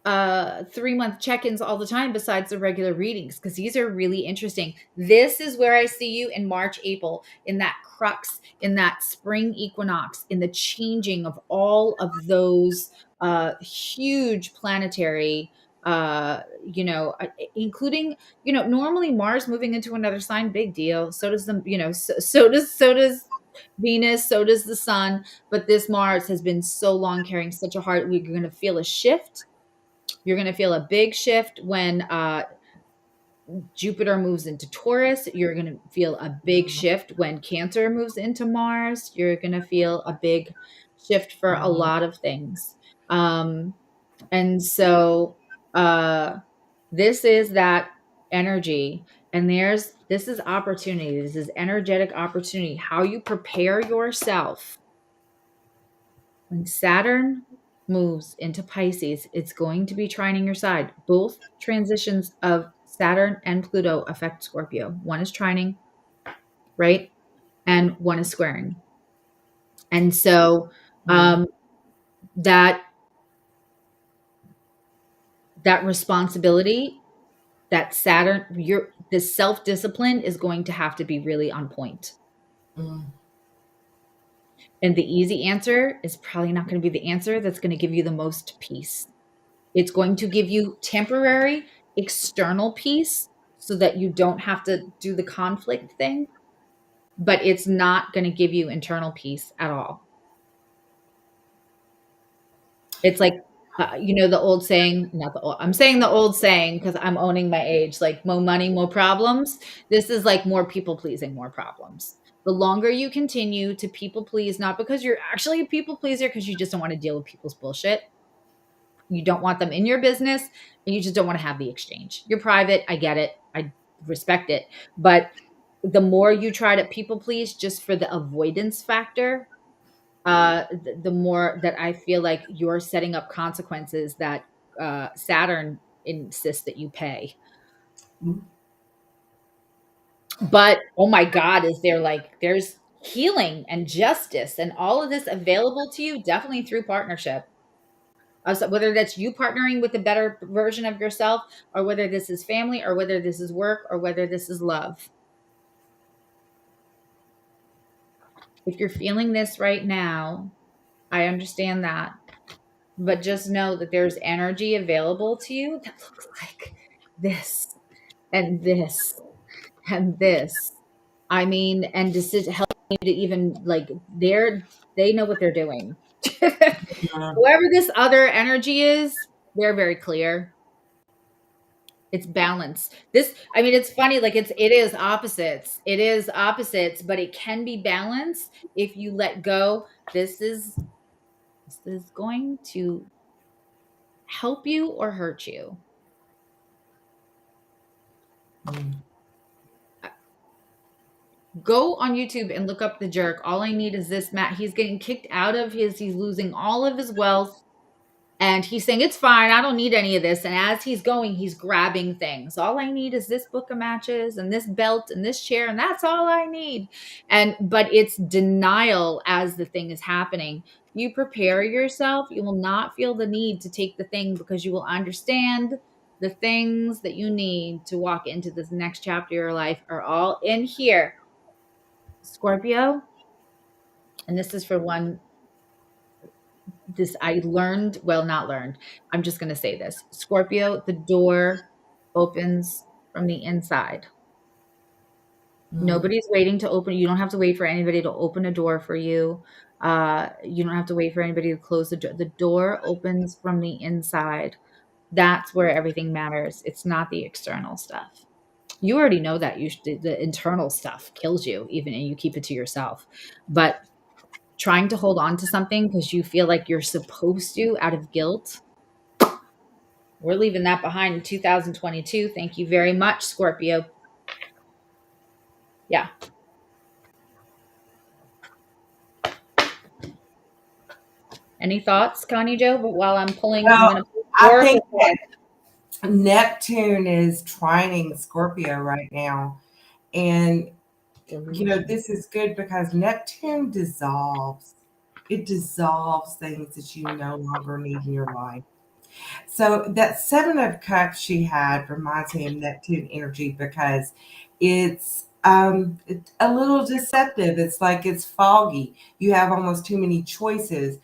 3-month check-ins all the time besides the regular readings, because these are really interesting. This is where I see you in March, April, in that crux, in that spring equinox, in the changing of all of those huge planetary including, normally Mars moving into another sign, big deal. So does the, so does Venus, so does the sun. But this Mars has been so long carrying such a heart. We're going to feel a shift. You're going to feel a big shift when Jupiter moves into Taurus. You're going to feel a big shift when Cancer moves into Mars. You're going to feel a big shift for a lot of things. And so this is that energy. And this is opportunity. This is energetic opportunity. How you prepare yourself when Saturn moves into Pisces, it's going to be trining your side. Both transitions of Saturn and Pluto affect Scorpio. One is trining, right? And one is squaring. And so that responsibility, that Saturn, this self-discipline is going to have to be really on point. And the easy answer is probably not going to be the answer that's going to give you the most peace. It's going to give you temporary external peace so that you don't have to do the conflict thing, but it's not going to give you internal peace at all. It's like, the old saying, I'm saying the old saying because I'm owning my age, like more money, more problems. This is like more people pleasing, more problems. The longer you continue to people please, not because you're actually a people pleaser, because you just don't want to deal with people's bullshit. You don't want them in your business, and you just don't want to have the exchange. You're private. I get it. I respect it. But the more you try to people please just for the avoidance factor, the more that I feel like you're setting up consequences that Saturn insists that you pay. But oh my God, there's healing and justice and all of this available to you, definitely through partnership. So whether that's you partnering with a better version of yourself, or whether this is family, or whether this is work, or whether this is love. If you're feeling this right now, I understand that. But just know that there's energy available to you that looks like this and this and this. I mean, and just to help you to even they know what they're doing. Whoever this other energy is, they're very clear. It's balance. It's funny, like it is opposites. It is opposites, but it can be balanced if you let go. This is going to help you or hurt you. Go on YouTube and look up the jerk. All I need is this, Matt. He's getting kicked out of he's losing all of his wealth. And he's saying, it's fine. I don't need any of this. And as he's going, he's grabbing things. All I need is this book of matches and this belt and this chair. And that's all I need. But it's denial as the thing is happening. You prepare yourself. You will not feel the need to take the thing because you will understand the things that you need to walk into this next chapter of your life are all in here. Scorpio. And this is for one. This I learned, well, not learned. I'm just going to say this. Scorpio, the door opens from the inside. Nobody's waiting to open. You don't have to wait for anybody to open a door for you. You don't have to wait for anybody to close the door. The door opens from the inside. That's where everything matters. It's not the external stuff. You already know that the internal stuff kills you, even and you keep it to yourself. But trying to hold on to something because you feel like you're supposed to out of guilt, we're leaving that behind in 2022. Thank you very much, Scorpio. Yeah. Any thoughts, Connie Jo? But while I'm pulling, Well, I'm going to pull I think that Neptune is trining Scorpio right now. And, this is good because Neptune dissolves. It dissolves things that you no longer need in your life. So that Seven of Cups she had reminds me of Neptune energy because it's a little deceptive. It's like it's foggy. You have almost too many choices.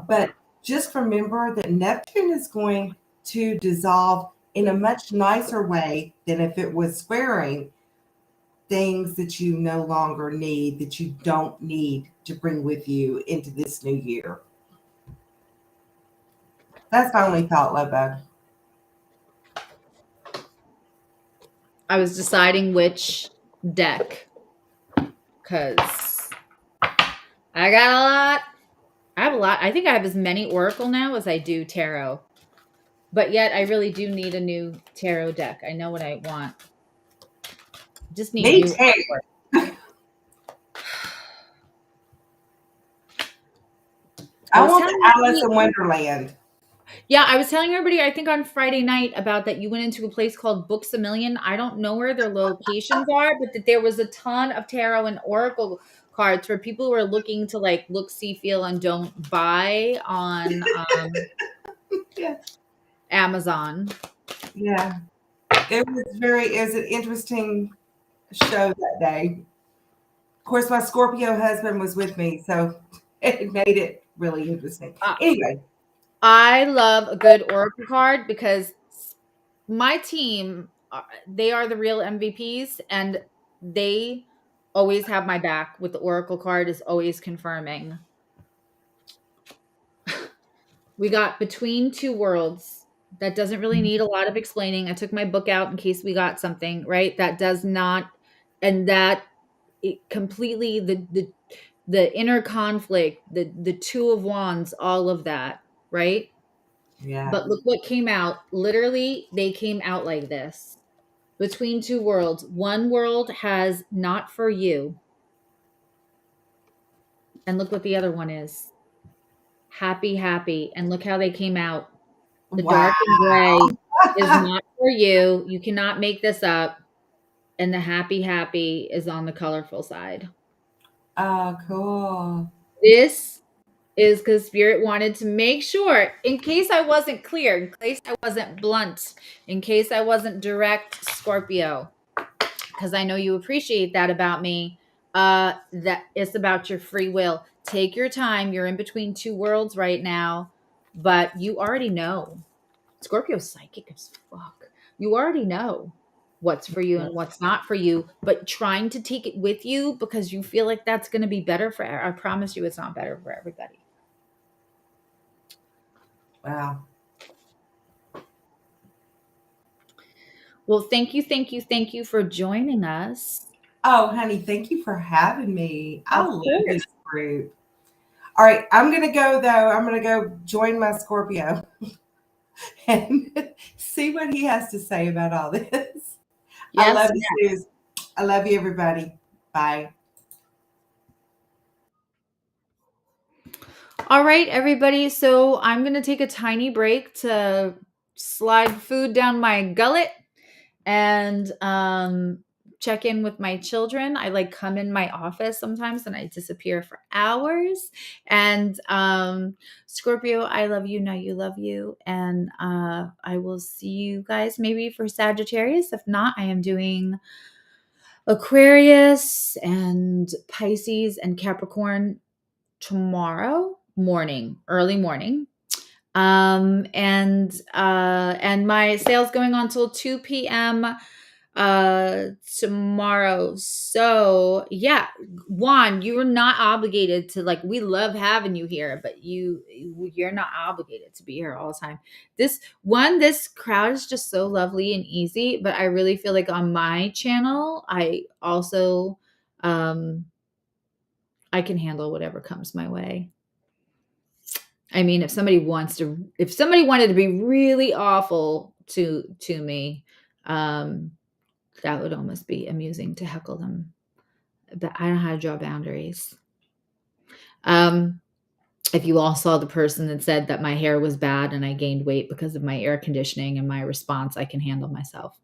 But just remember that Neptune is going to dissolve in a much nicer way than if it was squaring things that you no longer need, that you don't need to bring with you into this new year. That's my only thought, Lobo. I was deciding which deck because I got a lot. I have a lot. I think I have as many Oracle now as I do Tarot. But yet I really do need a new Tarot deck. I know what I want. Just need Me new too. I want the Alice in Wonderland. Yeah, I was telling everybody, I think on Friday night about that you went into a place called Books a Million. I don't know where their locations are, but that there was a ton of tarot and oracle cards for people who are looking to like look, see, feel, and don't buy on Yeah. Amazon. Yeah. It was an interesting show that day. Of course, my Scorpio husband was with me, so it made it really interesting. Anyway. I love a good oracle card because my team, they are the real MVPs and they always have my back with the oracle card is always confirming. We got Between Two Worlds. That doesn't really need a lot of explaining. I took my book out in case we got something, right? That does not, and that it completely the inner conflict, the Two of Wands, all of that, right? Yeah. But look what came out. Literally, they came out like this. Between Two Worlds. One world has Not For You. And look what the other one is. Happy, Happy. And look how they came out. The dark and gray is Not For You. You cannot make this up. And the Happy, Happy is on the colorful side. Oh, cool. This is because Spirit wanted to make sure, in case I wasn't clear, in case I wasn't blunt, in case I wasn't direct, Scorpio, because I know you appreciate that about me, that it's about your free will. Take your time. You're in between two worlds right now, but you already know. Scorpio's psychic as fuck. You already know what's for you and what's not for you, but trying to take it with you because you feel like that's going to be better for, I promise you it's not better for everybody. Wow. Well, thank you for joining us. Oh, honey, thank you for having me. I love this group. All right, I'm going to go, though. I'm going to go join my Scorpio. and see what he has to say about all this. I Yes. love you, Suze. I love you, everybody. Bye. All right, everybody. So I'm going to take a tiny break to slide food down my gullet and check in with my children. I like come in my office sometimes and I disappear for hours. And Scorpio, I love you. Now you love you. And I will see you guys maybe for Sagittarius. If not, I am doing Aquarius and Pisces and Capricorn tomorrow morning, early morning. And my sale's going on till 2 p.m. Tomorrow. So yeah, Juan, you are not obligated to, like, we love having you here, but you're not obligated to be here all the time. This crowd is just so lovely and easy, but I really feel like on my channel, I also I can handle whatever comes my way. I mean, if somebody wanted to be really awful to me, that would almost be amusing to heckle them. But I don't know how to draw boundaries. If you all saw the person that said that my hair was bad and I gained weight because of my air conditioning, and my response, I can handle myself.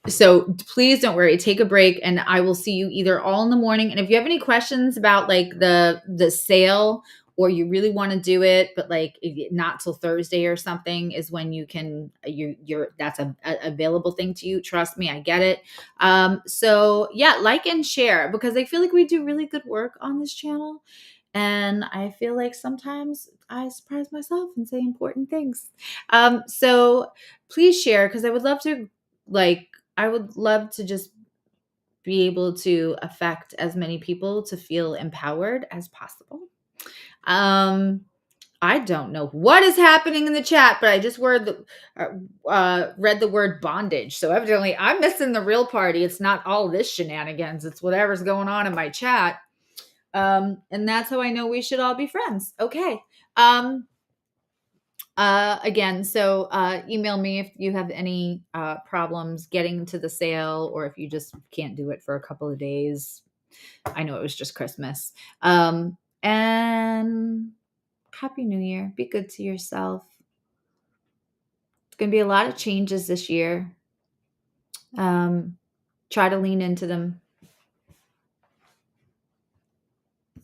So please don't worry, take a break, and I will see you either all in the morning. And if you have any questions about like the sale, or you really want to do it, but like not till Thursday or something is when you can, that's a available thing to you. Trust me, I get it. So yeah, like and share, because I feel like we do really good work on this channel. And I feel like sometimes I surprise myself and say important things. So please share, because I would love to just be able to affect as many people to feel empowered as possible. I don't know what is happening in the chat, but I just read the word bondage. So evidently I'm missing the real party. It's not all this shenanigans. It's whatever's going on in my chat. And that's how I know we should all be friends. Okay. Again, so email me if you have any problems getting to the sale, or if you just can't do it for a couple of days. I know it was just Christmas. And Happy New Year. Be good to yourself. It's going to be a lot of changes this year. Try to lean into them.